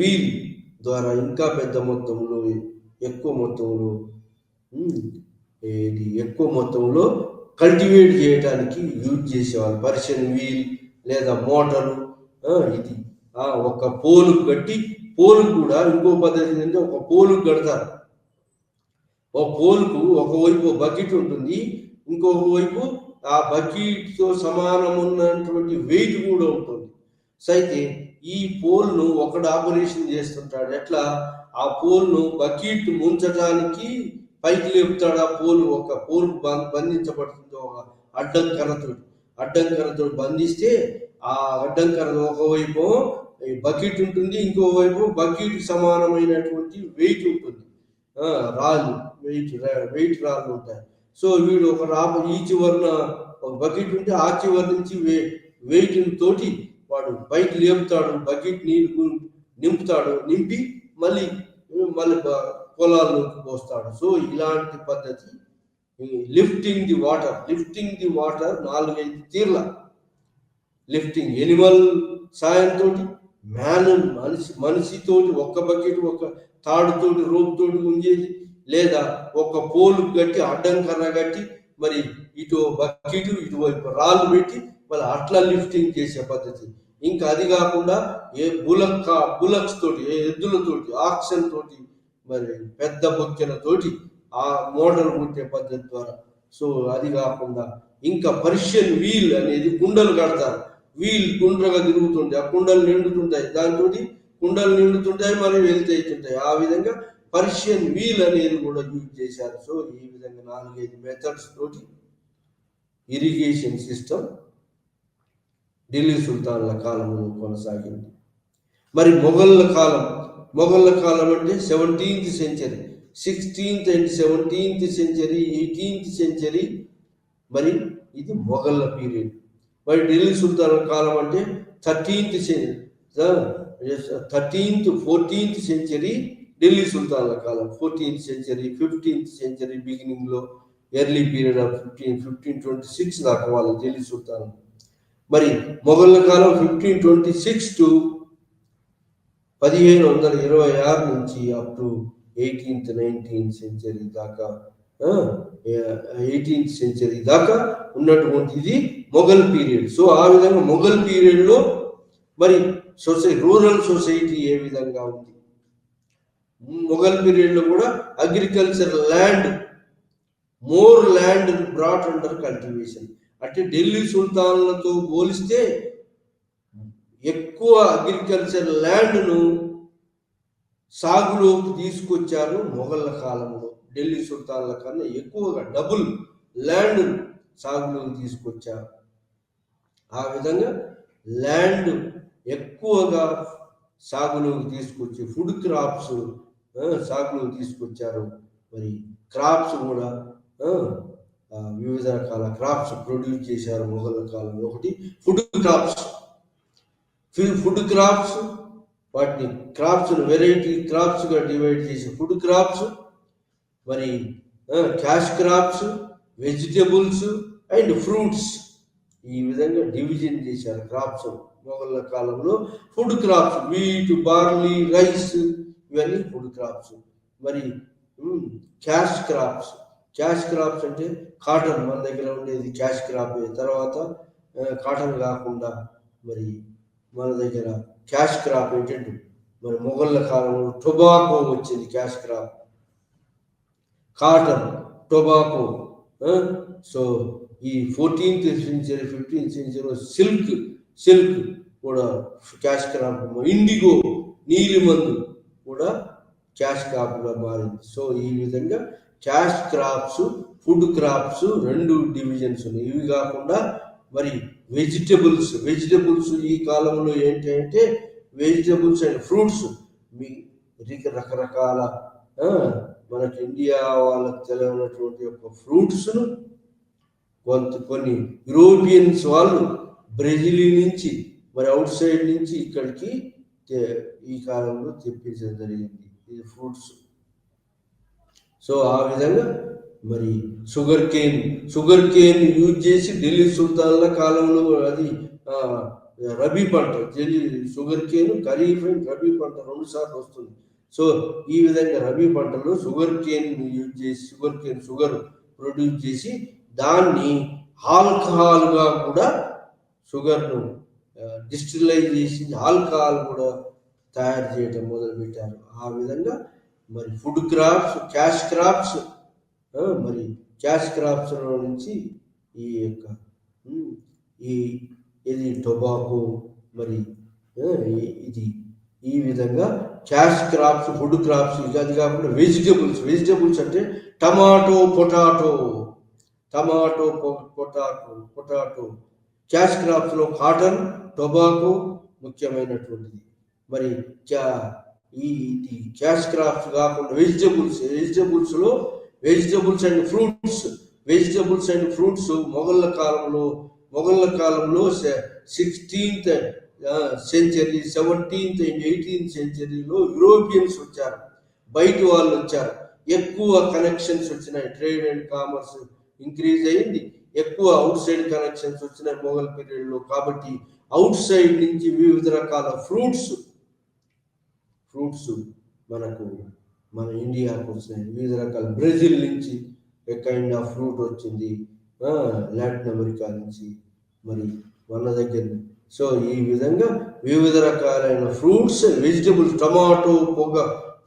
A: వీల్ ద్వారా ఇంకా పెద్ద మొత్తంలో ఎక్కువ మొత్తంలో కల్టివేట్ చేయడానికి యూజ్ చేసేవాళ్ళు. పర్షియన్ వీల్ లేదా మోటారు. ఇది ఒక పోలు కట్టి, పోలు కూడా ఇంకో పద్ధతి ఏంటంటే ఒక పోలు కడతారు. ఒక పోలుకు ఒకవైపు బకెట్ ఉంటుంది, ఇంకొక వైపు ఆ బకెట్తో సమానం ఉన్నటువంటి వెయిట్ కూడా ఉంటుంది. సో అయితే ఈ పోల్ను ఒకడు ఆపరేషన్ చేస్తుంటాడు. ఎట్లా ఆ పోల్ను బకెట్ ముంచడానికి పైకి లేపుతాడు. ఆ పోలు ఒక పోలు బంధించబడుతుంది ఒక అడ్డంకరతో బంధిస్తే ఆ అడ్డంకర ఒకవైపు బకెట్ ఉంటుంది, ఇంకోవైపు బకెట్ సమానమైనటువంటి వెయిట్ ఉంటుంది, వెయిట్ రాళ్ళు ఉంటాయి. సో వీడు ఈ చివరన ఒక బకెట్ ఉంటే ఆ చివరి నుంచి వెయిట్ తోటి వాడు బయట లేపుతాడు, బకెట్ నీరు నింపుతాడు, నింపి మళ్ళీ పొలాల్లోకి పోస్తాడు. సో ఇలాంటి పద్ధతి లిఫ్టింగ్ ది వాటర్ 4-5 తీర్ల లిఫ్టింగ్, ఎనిమల్ సాయంతో, మనిషితోటి ఒక్క బకెట్ ఒక తాడుతోటి రోపుతోటి ఉంచేది, లేదా ఒక పోలు కట్టి అడ్డంకర్ర కట్టి మరి ఇటు బకెట్ ఇటువైపు రాళ్ళు పెట్టి మళ్ళీ అట్లా లిఫ్టింగ్ చేసే పద్ధతి. ఇంకా అది కాకుండా బులక్స్ తోటి, ఎద్దులతోటి, ఆక్షన్ తోటి, మరి పెద్ద బొక్కెలతోటి ఆ మోటార్ కొట్టే పద్ధతి ద్వారా. సో అది కాకుండా ఇంకా పర్షియన్ వీల్ అనేది కుండలు కడతారు. వీల్ గుండ్రగా తిరుగుతుంటాయి, ఆ కుండలు నిండుతుంటాయి, దాంతో కుండలు నిండుతుంటాయి, మరి వెళ్తుంటాయి. ఆ విధంగా పర్షియన్ వీల్ అనేది కూడా యూజ్ చేశారు. సో ఈ విధంగా 4-5 మెథడ్స్ తోటి ఇరిగేషన్ సిస్టమ్ ఢిల్లీ సుల్తాన్ల కాలంలో కొనసాగింది. మరి మొఘళ్ళ కాలం అంటే 17th century, 16th and 17th century, 18th century, మరి ఇది మొఘళ్ళ పీరియడ్. మరి ఢిల్లీ సుల్తాన్ల కాలం అంటే 14th సెంచరీ ఢిల్లీ సుల్తాన్ల కాలం, 14th century, 15th century beginning లో, ఎర్లీ పీరియడ్ ఆఫ్ 1526 దాకా వాళ్ళు ఢిల్లీ సుల్తాన్. మరి మొఘళ్ళ కాలం 1526 to 1526 నుంచి అప్ టు 18th సెంచరీ దాకా, 18th సెంచరీ దాకా ఉన్నటువంటిది మొఘల్ పీరియడ్. సో ఆ విధంగా మొఘల్ పీరియడ్ లో మరి రూరల్ సొసైటీ ఏ విధంగా ఉంది, మొఘల్ పీరియడ్ లో కూడా agriculture more land brought under cultivation. అంటే ఢిల్లీ సుల్తాన్లతో పోలిస్తే ఎక్కువ అగ్రికల్చర్ ల్యాండ్ను సాగులోకి తీసుకొచ్చారు మొఘళ్ళ కాలంలో. ఢిల్లీ సుల్తాన్ల కన్నా ఎక్కువగా డబుల్ ల్యాండ్ సాగులోకి తీసుకొచ్చారు. ఆ విధంగా ల్యాండ్ ఎక్కువగా సాగులోకి తీసుకొచ్చి ఫుడ్ క్రాప్స్ సాగులోకి తీసుకొచ్చారు. మరి క్రాప్స్ కూడా వివిధ రకాల క్రాప్స్ ప్రొడ్యూస్ చేశారు మొఘళ్ళ కాలంలో. ఒకటి ఫుడ్ క్రాప్స్, వాటిని క్రాప్స్ వెరైటీ క్రాప్స్ గా డివైడ్ చేసి ఫుడ్ క్రాప్స్, మరి cash crops, vegetables and fruits, ఈ విధంగా డివిజన్ చేశారు క్రాప్స్ మొఘళ్ళ కాలంలో. Food crops wheat, barley, rice, ఇవన్నీ ఫుడ్ క్రాప్స్. మరి క్యాష్ క్రాప్స్ అంటే కాటన్, మన దగ్గర ఉండేది క్యాష్ క్రాప్. తర్వాత కాటన్ కాకుండా మరి మన దగ్గర క్యాష్ క్రాప్ ఏంటంటే మరి మొఘళ్ళ కాలంలో టొబాకో వచ్చింది. Cash crop, cotton, tobacco. So ఈ 14th సెంచరీ 15th సెంచరీలో సిల్క్ కూడా క్యాష్ క్రాప్, ఇండిగో నీలిమందు కూడా క్యాష్ క్రాప్గా మారింది. సో ఈ విధంగా cash crops, food crops 2 divisions ఉన్నాయి. ఇవి కాకుండా మరి వెజిటబుల్స్ ఈ కాలంలో ఏంటి అంటే వెజిటబుల్స్ అండ్ ఫ్రూట్స్ మీ రకరకాల మనకి ఇండియా వాళ్ళకి తెలియనటువంటి యొక్క ఫ్రూట్స్ను కొన్ని యూరోపియన్స్ వాళ్ళు బ్రెజిల్ నుంచి మరి అవుట్ సైడ్ నుంచి ఇక్కడికి ఈ కాలంలో తెప్పించడం జరిగింది ఇది ఫ్రూట్స్. సో ఆ విధంగా మరి షుగర్ కేన్ యూజ్ చేసి ఢిల్లీ సుల్తాన్ల కాలంలో అది రబీ పంట sugar cane kharif and rabi పంట 2 సార్లు వస్తుంది. సో ఈ విధంగా రబీ పంటలో షుగర్ కేన్ యూజ్ చేసి షుగర్ ప్రొడ్యూస్ చేసి దాన్ని ఆల్కహాల్గా కూడా షుగర్ను డిస్టిలైజ్ చేసి ఆల్కహాల్ కూడా తయారు చేయడం మొదలుపెట్టారు. ఆ విధంగా మరి ఫుడ్ క్రాప్స్ క్యాష్ క్రాప్స్లో నుంచి ఈ యొక్క ఇది టొబాకో మరి ఇది ఈ విధంగా క్యాష్ క్రాప్స్ ఫుడ్ క్రాప్స్ అది కాకుండా వెజిటబుల్స్ అంటే టమాటో పొటాటో క్యాష్ క్రాప్స్లో కాటన్ టొబాకో ముఖ్యమైనటువంటిది. మరి ఇది క్యాష్ క్రాప్స్ కాకుండా వెజిటబుల్స్ అండ్ ఫ్రూట్స్ మొఘళ్ళ కాలంలో 16th century 17th and 18th సెంచరీలో Europeans వచ్చారు, బయట వాళ్ళు వచ్చారు, ఎక్కువ కనెక్షన్స్ వచ్చినాయి, ట్రేడ్ అండ్ కామర్స్ ఇంక్రీజ్ అయింది, ఎక్కువ అవుట్ సైడ్ కనెక్షన్స్ వచ్చినాయి మొఘల్ పీరియడ్లో. కాబట్టి అవుట్ సైడ్ నుంచి వివిధ రకాల ఫ్రూట్స్ మన ఇండియాకు వచ్చినాయి. వివిధ రకాల బ్రెజిల్ నుంచి ఏ కైండ్ ఆఫ్ ఫ్రూట్ వచ్చింది, లాటిన్ అమెరికా నుంచి మరి మన దగ్గర. సో ఈ విధంగా వివిధ రకాలైన fruits vegetables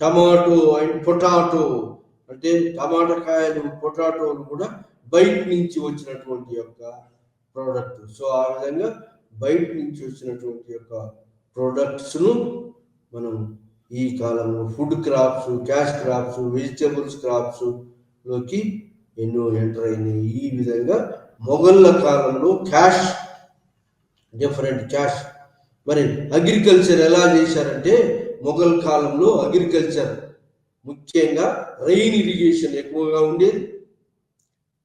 A: tomato and potato అంటే టమాటకాయలు పొటాటోలు కూడా బయట నుంచి వచ్చినటువంటి యొక్క ప్రోడక్ట్. సో ఆ విధంగా బయట నుంచి వచ్చినటువంటి యొక్క ప్రోడక్ట్స్ను మనం ఈ కాలంలో food crops cash crops vegetables crops లోకి ఎన్నో ఎంటర్ అయినాయి. ఈ విధంగా మొఘళ్ళ కాలంలో డిఫరెంట్ క్యాష్ మరి అగ్రికల్చర్ ఎలా చేశారంటే మొఘల్ కాలంలో అగ్రికల్చర్ ముఖ్యంగా రెయిన్ ఇరిగేషన్ ఎక్కువగా ఉండేది.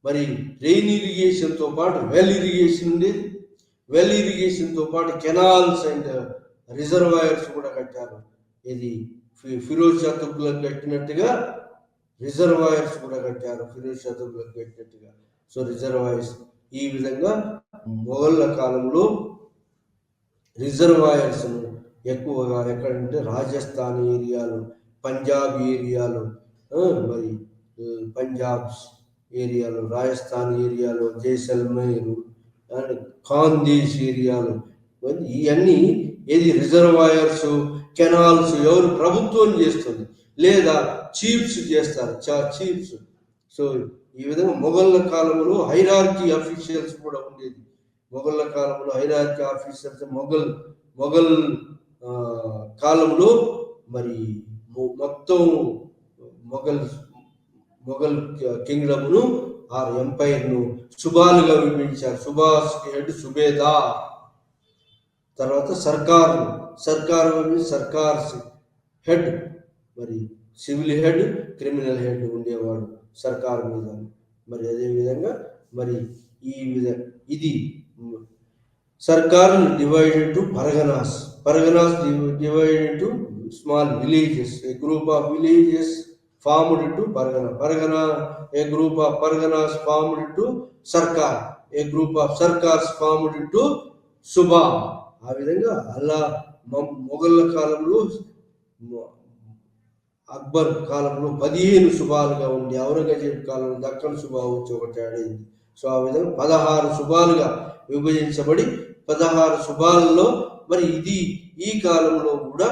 A: మరి రెయిన్ ఇరిగేషన్తో పాటు వెల్ ఇరిగేషన్ ఉండేది. వెల్ ఇరిగేషన్తో పాటు కెనాల్స్ అండ్ రిజర్వాయర్స్ కూడా కట్టారు. ఇది ఫిరోజ్ షా తుగ్లక్ కట్టినట్టుగా రిజర్వాయర్స్ కూడా కట్టారు. సో రిజర్వాయర్స్ ఈ విధంగా మొఘళ్ళ కాలంలో రిజర్వాయర్స్ ఎక్కువగా ఎక్కడంటే రాజస్థాన్ ఏరియాలు, పంజాబ్ ఏరియాలు, మరి పంజాబ్స్ ఏరియాలు, రాజస్థాన్ ఏరియాలో జైసల్మేర్ అండ్ ఖాందేశ్ ఏరియాలు ఇవన్నీ ఏది రిజర్వాయర్స్ కెనాల్స్ ఎవరు ప్రభుత్వం చేస్తుంది లేదా చీఫ్స్ చేస్తారు చీఫ్స్. సో ఈ విధంగా మొఘళ్ళ కాలంలో హైరార్కీ అఫీషియల్స్ కూడా ఉండేది. మొఘళ్ళ కాలంలో హైరార్కీ ఆఫీసర్స్ మొఘల్ కాలంలో మరి మొత్తం మొఘల్ కింగ్డమ్ను ఆ ఎంపైర్ను సుబాలుగా విభజించారు. సుబాస్కి హెడ్ సుబేదార్, తర్వాత సర్కార్స్ హెడ్ మరి సివిల్ హెడ్ క్రిమినల్ హెడ్ ఉండేవాడు సర్కార్ మీద. మరి అదేవిధంగా మరి ఇది సర్కార్ divided to Parganas divided into small villages. A group of villages formed into Pargana. A group of Parganas formed into Sarkar. A group of Sarkars formed into Suba. ఆ విధంగా అలా మొఘళ్ళ కాలంలో అక్బర్ కాలంలో 15 సుబాలుగా ఉండి ఔరంగజేబ్ కాలంలో దక్కన్ సుబా వచ్చి ఒకటి ఆడింది. సో ఆ విధంగా 16 సుబాలుగా విభజించబడి 16 సుబాలలో మరి ఈ కాలంలో కూడా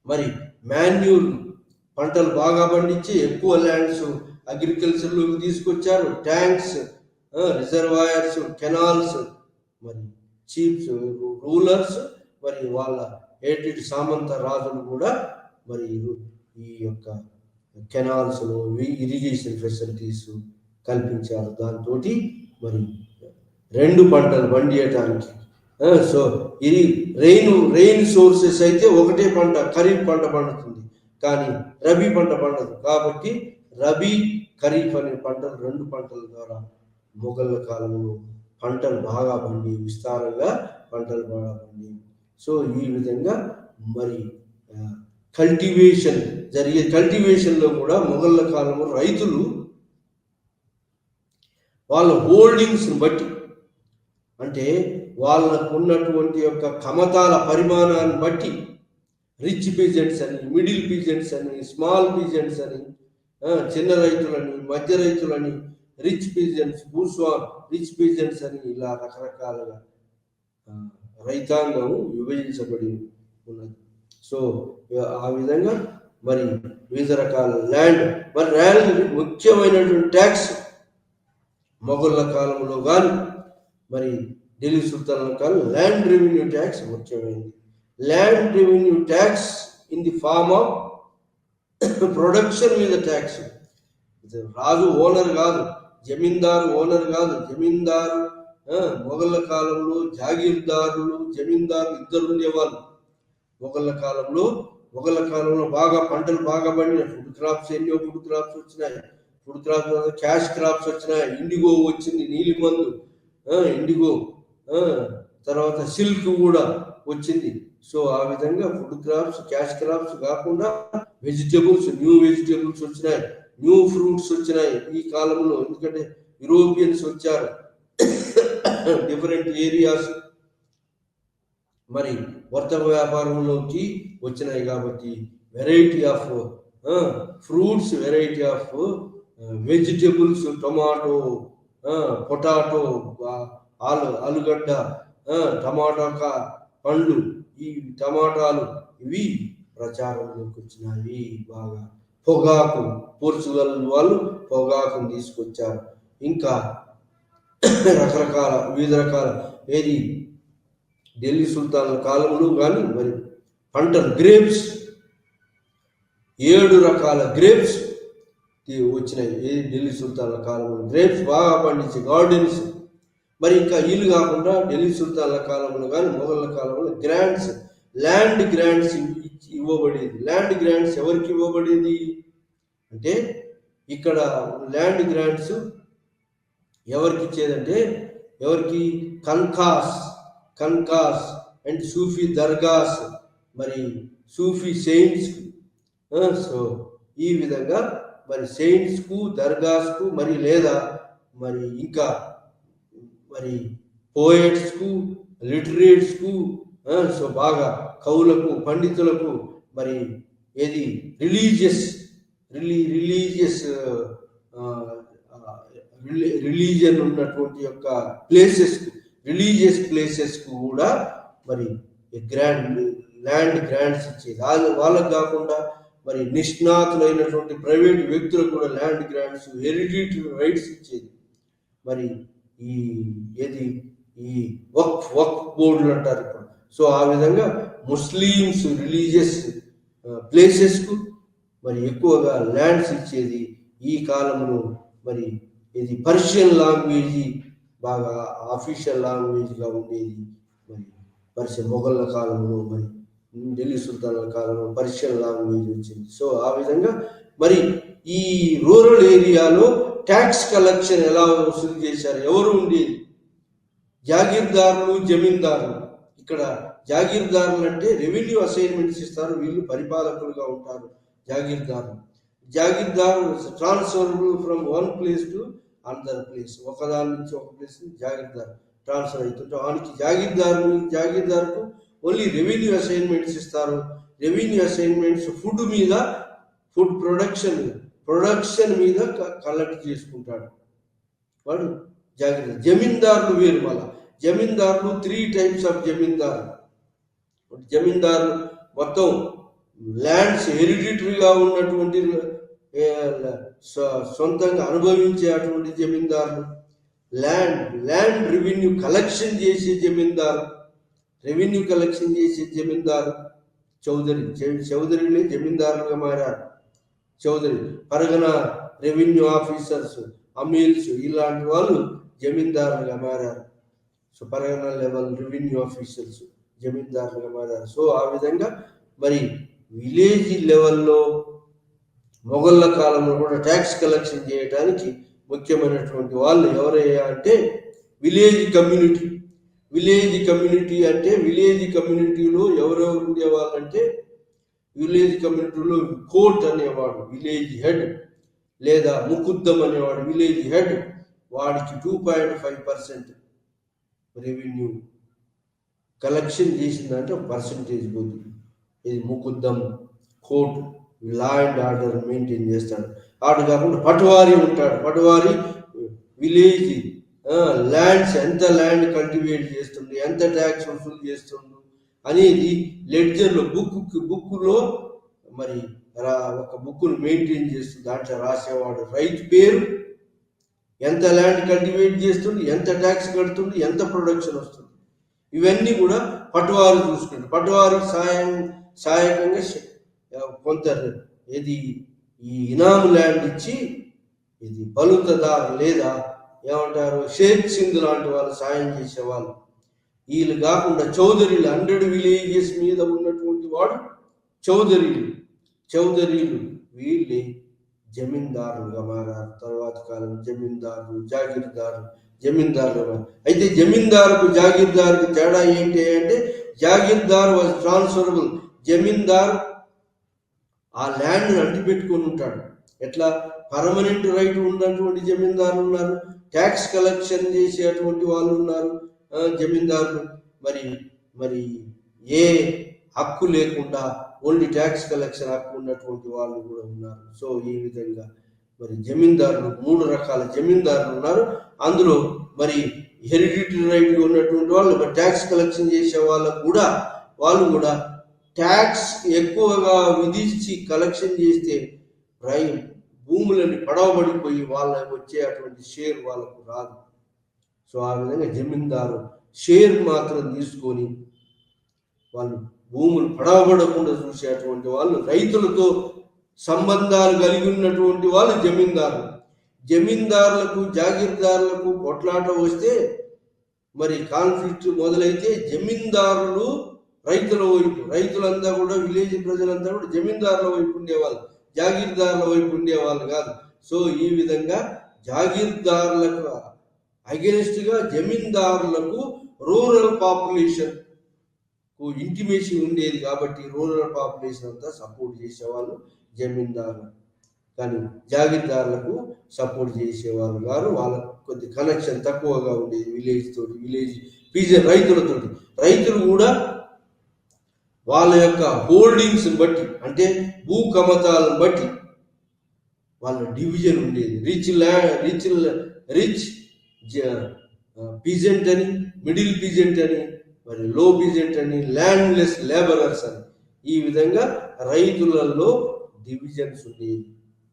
A: మరి మాన్యూర్ పంటలు బాగా పండించి ఎక్కువ ల్యాండ్స్ అగ్రికల్చర్లోకి తీసుకొచ్చారు. ట్యాంక్స్, రిజర్వాయర్స్, కెనాల్స్, మరి చీఫ్స్ రూలర్స్ మరి వాళ్ళ హేటెడ్ సామంత రాజులు కూడా మరి ఈ యొక్క కెనాల్స్లో ఇరిగేషన్ ఫెసిలిటీస్ కల్పించారు. దాంతో మరి 2 పంటలు పండియటానికి. సో ఇది రెయిన్ సోర్సెస్ అయితే ఒకటే పంట ఖరీఫ్ పంట పండుతుంది, కానీ రబీ పంట పండదు. కాబట్టి రబీ ఖరీఫ్ అనే పంటలు 2 పంటల ద్వారా మొఘళ్ళ కాలంలో పంటలు బాగా పండి విస్తారంగా పంటలు బాగా పండి. సో ఈ విధంగా మరి కల్టివేషన్లో కూడా మొఘళ్ళ కాలంలో రైతులు వాళ్ళ హోల్డింగ్స్ని బట్టి, అంటే వాళ్ళకు ఉన్నటువంటి యొక్క కమతాల పరిమాణాన్ని బట్టి రిచ్ పీజెంట్స్ అని, మిడిల్ పీజెంట్స్ అని, స్మాల్ పీజెంట్స్ అని, చిన్న రైతులని, మధ్య రైతులని, రిచ్ పీజెంట్స్, రిచ్ పీజెంట్స్ అని ఇలా రకరకాలుగా రైతాంగం విభజించబడి ఉన్నది. సో ఆ విధంగా మరి వివిధ రకాల ల్యాండ్ ముఖ్యమైనటువంటి ట్యాక్స్ మొఘళ్ళ కాలంలో కానీ మరి ఢిల్లీ సుల్తాన్ల కాలం ల్యాండ్ రెవెన్యూ ట్యాక్స్ ముఖ్యమైనది. Land revenue tax in the form of production మీద ట్యాక్స్. రాజు ఓనర్ కాదు, జమీందారు ఓనర్ కాదు. జమీందారు మొఘళ్ళ కాలంలో జాగీర్దారులు, జమీందారులు ఇద్దరు ఉండేవాళ్ళు. మొఘళ్ళ కాలంలో బాగా పంటలు బాగా పండినాయి. ఫుడ్ క్రాప్స్ వచ్చినాయి. ఫుడ్ క్రాప్స్, క్యాష్ క్రాప్స్ వచ్చినాయి. ఇండిగో వచ్చింది, నీలిమందు, ఇండిగో, తర్వాత సిల్క్ కూడా వచ్చింది. సో ఆ విధంగా ఫుడ్ క్రాప్స్, క్యాష్ క్రాప్స్ కాకుండా న్యూ వెజిటేబుల్స్ వచ్చినాయి, న్యూ ఫ్రూట్స్ వచ్చినాయి ఈ కాలంలో. ఎందుకంటే యూరోపియన్స్ వచ్చారు డిఫరెంట్ ఏరియాస్, మరి వర్తక వ్యాపారంలోకి వచ్చినాయి. కాబట్టి variety of fruits, variety of vegetables, tomato, potato, ఆలుగడ్డ, టమాటా పండ్లు, ఈ టమాటాలు ఇవి ప్రచారంలోకి వచ్చినాయి బాగా. పొగాకు, పోర్చుగల్ వాళ్ళు పొగాకును తీసుకొచ్చారు. ఇంకా వివిధ రకాల ఏది ఢిల్లీ సుల్తాన్ల కాలంలో కానీ మరి పంటలు, గ్రేప్స్, 7 రకాల గ్రేప్స్ వచ్చినాయి. ఏది ఢిల్లీ సుల్తాన్ల కాలంలో గ్రేప్స్ బాగా పండించే గార్డెన్స్. మరి ఇంకా వీళ్ళు కాకుండా ఢిల్లీ సుల్తాన్ల కాలంలో కానీ మొఘళ్ళ కాలంలో ల్యాండ్ గ్రాంట్స్ ఇవ్వబడేది. ల్యాండ్ గ్రాంట్స్ ఎవరికి ఇవ్వబడేది అంటే, ఇక్కడ ల్యాండ్ గ్రాంట్స్ ఎవరికి ఇచ్చేదంటే, ఎవరికి కన్కాస్ అండ్ సూఫీ దర్గాస్, మరి సూఫీ సెయింట్స్. సో ఈ విధంగా మరి సెయింట్స్కు, దర్గాస్కు, మరి లేదా మరి ఇంకా మరి పోయట్స్కు, లిటరేట్స్కు, సో బాగా కవులకు, పండితులకు, మరి ఏది రిలీజియన్ ఉన్నటువంటి యొక్క రిలీజియస్ ప్లేసెస్కు కూడా మరి ల్యాండ్ గ్రాంట్స్ ఇచ్చేది. వాళ్ళకు కాకుండా మరి నిష్ణాతులైనటువంటి ప్రైవేట్ వ్యక్తులకు కూడా ల్యాండ్ గ్రాంట్స్, హెరిడిటరీ రైట్స్ ఇచ్చేది. మరి ఈ వక్ఫ్ బోర్డులు అంటారు ఇప్పుడు. సో ఆ విధంగా ముస్లిమ్స్ రిలీజియస్ ప్లేసెస్కు మరి ఎక్కువగా ల్యాండ్స్ ఇచ్చేది ఈ కాలంలో. మరి ఇది పర్షియన్ లాంగ్వేజ్ బాగా ఆఫీషియల్ లాంగ్వేజ్గా ఉండేది. మరి మొఘళ్ళ కాలంలో, మరి ఢిల్లీ సుల్తాన్ల కాలంలో పర్షియన్ లాంగ్వేజ్ వచ్చింది. సో ఆ విధంగా మరి ఈ రూరల్ ఏరియాలో ట్యాక్స్ కలెక్షన్ ఎలా వసూలు చేశారు, ఎవరు ఉండేది? జాగీర్దారులు, జమీందారులు. ఇక్కడ జాగీర్దారులు అంటే రెవెన్యూ అసైన్మెంట్స్ ఇస్తారు, వీళ్ళు పరిపాలకులుగా ఉంటారు. జాగీర్దారు transferable from one place to another place. ఒకదాని నుంచి ఒక ప్లేస్ జాగీర్దారు ట్రాన్స్ఫర్ అవుతుంటే వానికి జాగీర్దారుకు ఓన్లీ రెవెన్యూ అసైన్మెంట్స్ ఇస్తారు. రెవెన్యూ అసైన్మెంట్స్ ఫుడ్ ప్రొడక్షన్ మీద కలెక్ట్ చేసుకుంటాడు వాడు జాగీర్దారు. జమీందారులు వేరు. మళ్ళా జమీందారులు 3 types ఆఫ్ జమీందారులు మొత్తం ల్యాండ్స్ హెరిడిటరీగా ఉన్నటువంటి సొంతంగా అనుభవించే అటువంటి జమీందారులు, ల్యాండ్ రెవెన్యూ కలెక్షన్ చేసే జమీందారు, చౌదరిని జమీందారులుగా మారారు. పరగన రెవెన్యూ ఆఫీసర్స్, అమీల్స్, ఇలాంటి వాళ్ళు జమీందారులుగా మారారు. సో పరగణ లెవెల్ రెవెన్యూ ఆఫీసర్స్ జమీందారులుగా మారారు. సో ఆ విధంగా మరి విలేజ్ లెవెల్లో మొఘళ్ళ కాలంలో కూడా ట్యాక్స్ కలెక్షన్ చేయడానికి ముఖ్యమైనటువంటి వాళ్ళు ఎవరయ్యా అంటే విలేజ్ కమ్యూనిటీ. విలేజ్ కమ్యూనిటీ అంటే విలేజ్ కమ్యూనిటీలో ఎవరెవరు ఉండేవాళ్ళంటే విలేజ్ కమ్యూనిటీలో కోర్ట్ అనేవాడు విలేజ్ హెడ్, లేదా ముకుద్దం అనేవాడు విలేజ్ హెడ్. వాడికి 2.5% రెవెన్యూ కలెక్షన్ చేసిందంటే పర్సంటేజ్ పోతుంది. ఇది ముకుద్దం court law and order maintain చేస్తాడు. ఆడు కాకుండా పటవారి ఉంటాడు. పటవారి విలేజ్ ల్యాండ్స్ ఎంత ల్యాండ్ కల్టివేట్ చేస్తుంది, ఎంత ట్యాక్స్ వసూలు చేస్తుంది అనేది లెడ్జర్లో బుక్లో మరి ఒక బుక్ను మెయింటైన్ చేస్తుంది. దాంట్లో రాసేవాడు రైతు పేరు, ఎంత ల్యాండ్ కల్టివేట్ చేస్తుంది, ఎంత ట్యాక్స్ కడుతుంది, ఎంత ప్రొడక్షన్ వస్తుంది, ఇవన్నీ కూడా పటవారు చూసుకుంటారు. పటవారి సహాయకంగా కొంత ఇది ఈ ఇనాము ల్యాండ్ ఇచ్చి ఇది బలుతదారు లేదా ఏమంటారు షేక్ సింధు లాంటి వాళ్ళు సాయం చేసేవాళ్ళు. వీళ్ళు కాకుండా చౌదరీలు 100 విలేజెస్ మీద ఉన్నటువంటి వాడు చౌదరీలు వీళ్ళే జమీందారులుగా మారారు. తర్వాత కాలం జమీందారులు జమీందారులు. అయితే జమీందారుకు జాగీర్దారుకు తేడా ఏంటి అంటే జాగీర్దార్ వాజ్ ట్రాన్స్ఫరబుల్. జమీందార్ ఆ ల్యాండ్ అంటిపెట్టుకొని ఉంటాడు. ఎట్లా పర్మనెంట్ రైట్ ఉన్నటువంటి జమీందారులు ఉన్నారు, ట్యాక్స్ కలెక్షన్ చేసేటువంటి వాళ్ళు ఉన్నారు జమీందారులు. మరి ఏ హక్కు లేకుండా ఓన్లీ ట్యాక్స్ కలెక్షన్ హక్కు ఉన్నటువంటి వాళ్ళు కూడా ఉన్నారు. సో ఈ విధంగా మరి జమీందారులు 3 రకాల జమీందారులు ఉన్నారు. అందులో మరి హెరిడిటరీ రైట్ ఉన్నటువంటి వాళ్ళు మరి ట్యాక్స్ కలెక్షన్ చేసే వాళ్ళు కూడా ట్యాక్స్ ఎక్కువగా విధించి కలెక్షన్ చేస్తే భూములని పడవబడిపోయి వాళ్ళకి వచ్చే అటువంటి షేర్ వాళ్ళకు రాదు. సో ఆ విధంగా జమీందారు షేర్ మాత్రం తీసుకొని వాళ్ళు భూములు పడవబడకుండా చూసేటువంటి వాళ్ళు, రైతులతో సంబంధాలు కలిగి ఉన్నటువంటి వాళ్ళు జమీందారులకు జాగీర్దారులకు కొట్లాట వస్తే మరి కాన్ఫ్లిక్ట్ మొదలైతే జమీందారులు రైతుల వైపు, రైతులంతా కూడా విలేజ్ ప్రజలంతా కూడా జమీందారుల వైపు ఉండేవాళ్ళు, జాగీర్దారుల వైపు ఉండేవాళ్ళు కాదు. సో ఈ విధంగా జాగీర్దారులకు అగెనిస్ట్గా జమీందారులకు రూరల్ పాపులేషన్ ఇంటిమేషన్ ఉండేది కాబట్టి రూరల్ పాపులేషన్ అంతా సపోర్ట్ చేసేవాళ్ళు జమీందారులు, కానీ జాగీర్దారులకు సపోర్ట్ చేసేవాళ్ళు కాదు. వాళ్ళకు కొద్ది కనెక్షన్ తక్కువగా ఉండేది విలేజ్ తోటి, విలేజ్ పీజన్ రైతులతోటి. రైతులు కూడా వాళ్ళ యొక్క హోల్డింగ్స్ బట్టి అంటే భూ కమతాలను బట్టి వాళ్ళ డివిజన్ ఉండేది. రిచ్ పీజెంట్ అని, మిడిల్ పీజెంట్ అని, మరి లో పీజెంట్ అని, ల్యాండ్లెస్ లేబరర్స్ అని, ఈ విధంగా రైతులలో డివిజన్స్ ఉండేది.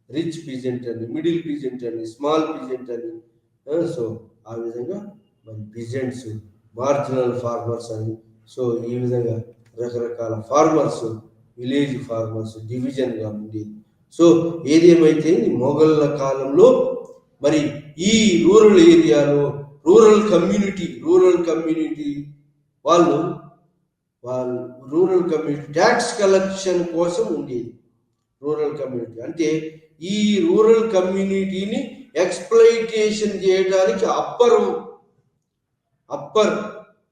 A: రిచ్ పీజెంట్ అని, మిడిల్ పీజెంట్ అని, స్మాల్ పీజెంట్ అని. సో ఆ విధంగా మరి పీజెంట్స్, మార్జినల్ ఫార్మర్స్ అని. సో ఈ విధంగా రకరకాల ఫార్మర్స్, విలేజ్ ఫార్మర్స్ డివిజన్గా ఉండేది. సో ఏదేమైతే మొఘళ్ళ కాలంలో మరి ఈ రూరల్ ఏరియాలో రూరల్ కమ్యూనిటీ వాళ్ళు రూరల్ కమ్యూనిటీ ట్యాక్స్ కలెక్షన్ కోసం ఉండేది. రూరల్ కమ్యూనిటీ అంటే ఈ రూరల్ కమ్యూనిటీని ఎక్స్ప్లైటేషన్ చేయడానికి అప్పర్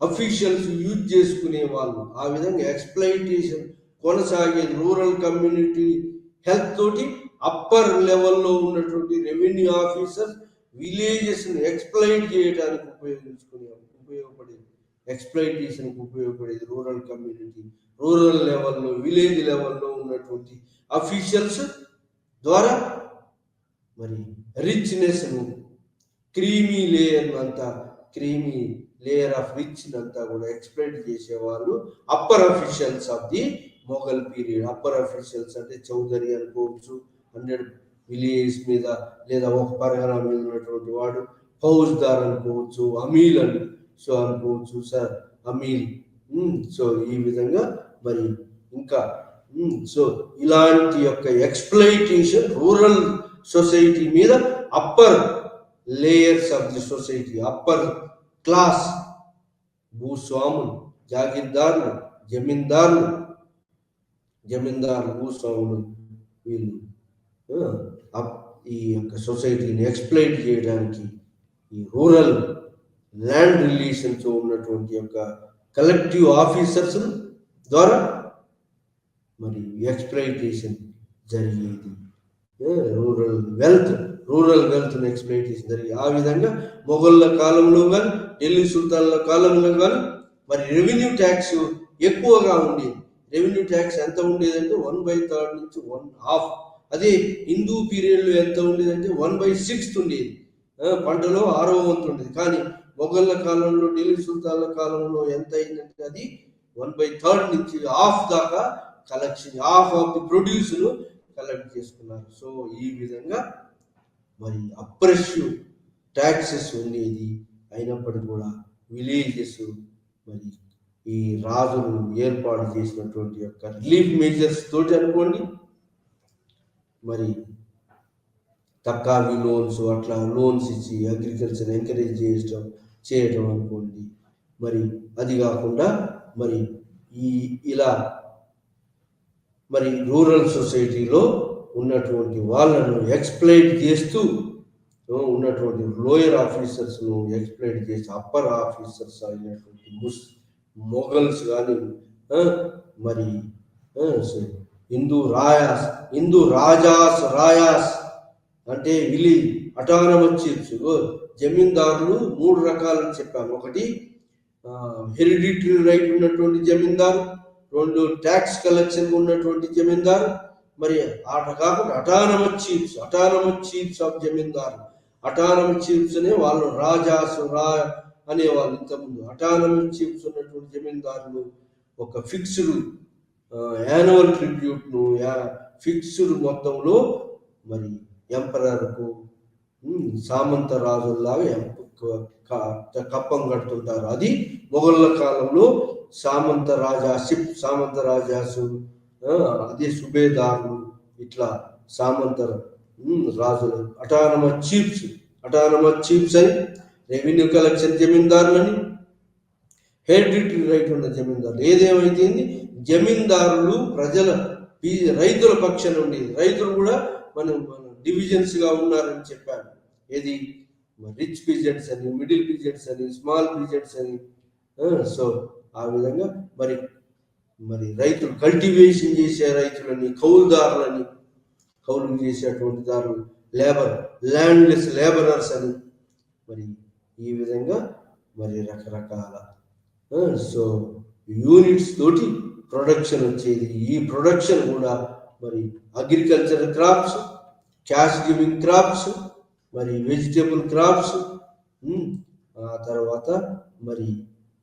A: అఫీషియల్స్ యూజ్ చేసుకునే వాళ్ళు. ఆ విధంగా ఎక్స్ప్లైటేషన్ కొనసాగేది. రూరల్ కమ్యూనిటీ హెల్త్ తోటి అప్పర్ లెవెల్లో ఉన్నటువంటి రెవెన్యూ ఆఫీసర్ విలేజెస్ని ఎక్స్ప్లైట్ చేయడానికి ఉపయోగపడేది రూరల్ కమ్యూనిటీ. రూరల్ లెవెల్లో, విలేజ్ లెవెల్లో ఉన్నటువంటి అఫీషియల్స్ ద్వారా మరి రిచ్నెస్ను, క్రీమీ లేయర్ ఆఫ్ రిచ్ అంతా కూడా ఎక్స్ప్లైట్ చేసేవాళ్ళు upper officials of the Mughal period. Upper officials అంటే చౌదరి అనుకోవచ్చు, 100 విలేజ్ మీద లేదా ఒక పరగణ మీద ఉన్నటువంటి వాడు, ఫౌజ్దార్ అనుకోవచ్చు, అమీల్ అనుకోవచ్చు, సార్ అమీల్. సో ఈ విధంగా మరి ఇంకా సో ఇలాంటి యొక్క ఎక్స్ప్లైటేషన్ రూరల్ సొసైటీ మీద upper layers of the society, upper class భూస్వాములు, జాగీర్దారులు, జమీందారులు, భూస్వాములు వీళ్ళు ఈ యొక్క సొసైటీని ఎక్స్ప్లైట్ చేయడానికి ఈ రూరల్ ల్యాండ్ రిలేషన్స్ ఉన్నటువంటి యొక్క కలెక్టివ్ ఆఫీసర్స్ ద్వారా మరి ఎక్స్ప్లైటేషన్ జరిగేది. రూరల్ వెల్త్ ఎక్స్ప్లైటేషన్ జరిగేది. ఆ విధంగా మొఘళ్ళ కాలంలో కానీ ఢిల్లీ సుల్తాన్ల కాలంలో కానీ మరి రెవెన్యూ ట్యాక్స్ ఎక్కువగా ఉండేది. రెవెన్యూ ట్యాక్స్ ఎంత ఉండేదంటే 1/3 నుంచి 1/2. అదే హిందూ పీరియడ్లో ఎంత ఉండేదంటే 1/6 ఉండేది. పంటలో 6వ వంతు ఉండేది. కానీ మొఘళ్ళ కాలంలో ఢిల్లీ సుల్తాన్ల కాలంలో ఎంత అయిందంటే అది 1/3 నుంచి 1/2 దాకా కలెక్షన్, 1/2 ఆఫ్ ది ప్రొడ్యూస్ను కలెక్ట్ చేసుకున్నారు. సో ఈ విధంగా మరి అప్రెసివ్ ట్యాక్సెస్ ఉండేది. అయినప్పటికీ కూడా విలేజెస్ మరి ఈ రాజులు ఏర్పాటు చేసినటువంటి యొక్క రిలీఫ్ మెజర్స్ తోటి అనుకోండి, మరి తక్కువ లోన్స్, అట్లా లోన్స్ ఇచ్చి అగ్రికల్చర్ ఎంకరేజ్ చేయడం అనుకోండి. మరి అది కాకుండా మరి ఇలా మరి రూరల్ సొసైటీలో ఉన్నటువంటి వాళ్ళను ఎక్స్ప్లైట్ చేస్తూ ఉన్నటువంటి లోయర్ ఆఫీసర్స్ను ఎక్స్ప్లైట్ చేసి అప్పర్ ఆఫీసర్స్ అయినటువంటి మొఘల్స్ కానీ మరి హిందూ రాయాస్ అంటే విలేజ్ అటానమస్ చీఫ్స్. జమీందారులు 3 రకాలని చెప్పాను. ఒకటి హెరిడిటరీ రైట్ ఉన్నటువంటి జమీందారు, 2 ట్యాక్స్ కలెక్షన్ ఉన్నటువంటి జమీందారు, మరి కాకుండా autonomous chiefs of zamindar. Autonomous chiefs అనే వాళ్ళు అనేవాళ్ళు ఇంతకుముందు. అటానమస్ చీఫ్స్ ఉన్నటువంటి జమీందారులు ఒక ఫిక్స్డ్ యాన్యువల్ ట్రిబ్యూట్ను ఫిక్స్డ్ మొత్తంలో మరి ఎంపరర్కు సామంత రాజుల్లాగా కప్పం కడుతుంటారు. అది మొఘళ్ళ కాలంలో సామంత రాజాసు, అదే సుబేదారులు, ఇట్లా సామంత రాజులు అటానమస్ చీఫ్స్ అని, రెవెన్యూ కలెక్షన్ జమీందారులని, హెరిడిటరీ రైట్ ఉన్న జమీందారులు. ఏదేమైతే జమీందారులు రైతుల పక్షాన ఉండేది. రైతులు కూడా మనం డివిజన్స్ గా ఉన్నారని చెప్పాను. ఏది రిచ్ పీజెంట్స్ అని, మిడిల్ పీజెంట్స్ అని, స్మాల్ పీజెంట్స్ అని. సో ఆ విధంగా మరి రైతులు కల్టివేషన్ చేసే రైతులని, కౌలు చేసేటువంటి దారులు, ల్యాండ్లెస్ లేబరర్స్ అని, మరి ఈ విధంగా మరి రకరకాల సో యూనిట్స్ తోటి ప్రొడక్షన్ వచ్చేది. ఈ ప్రొడక్షన్ కూడా మరి agriculture crops, cash giving crops, మరి వెజిటేబుల్ క్రాప్స్, ఆ తర్వాత మరి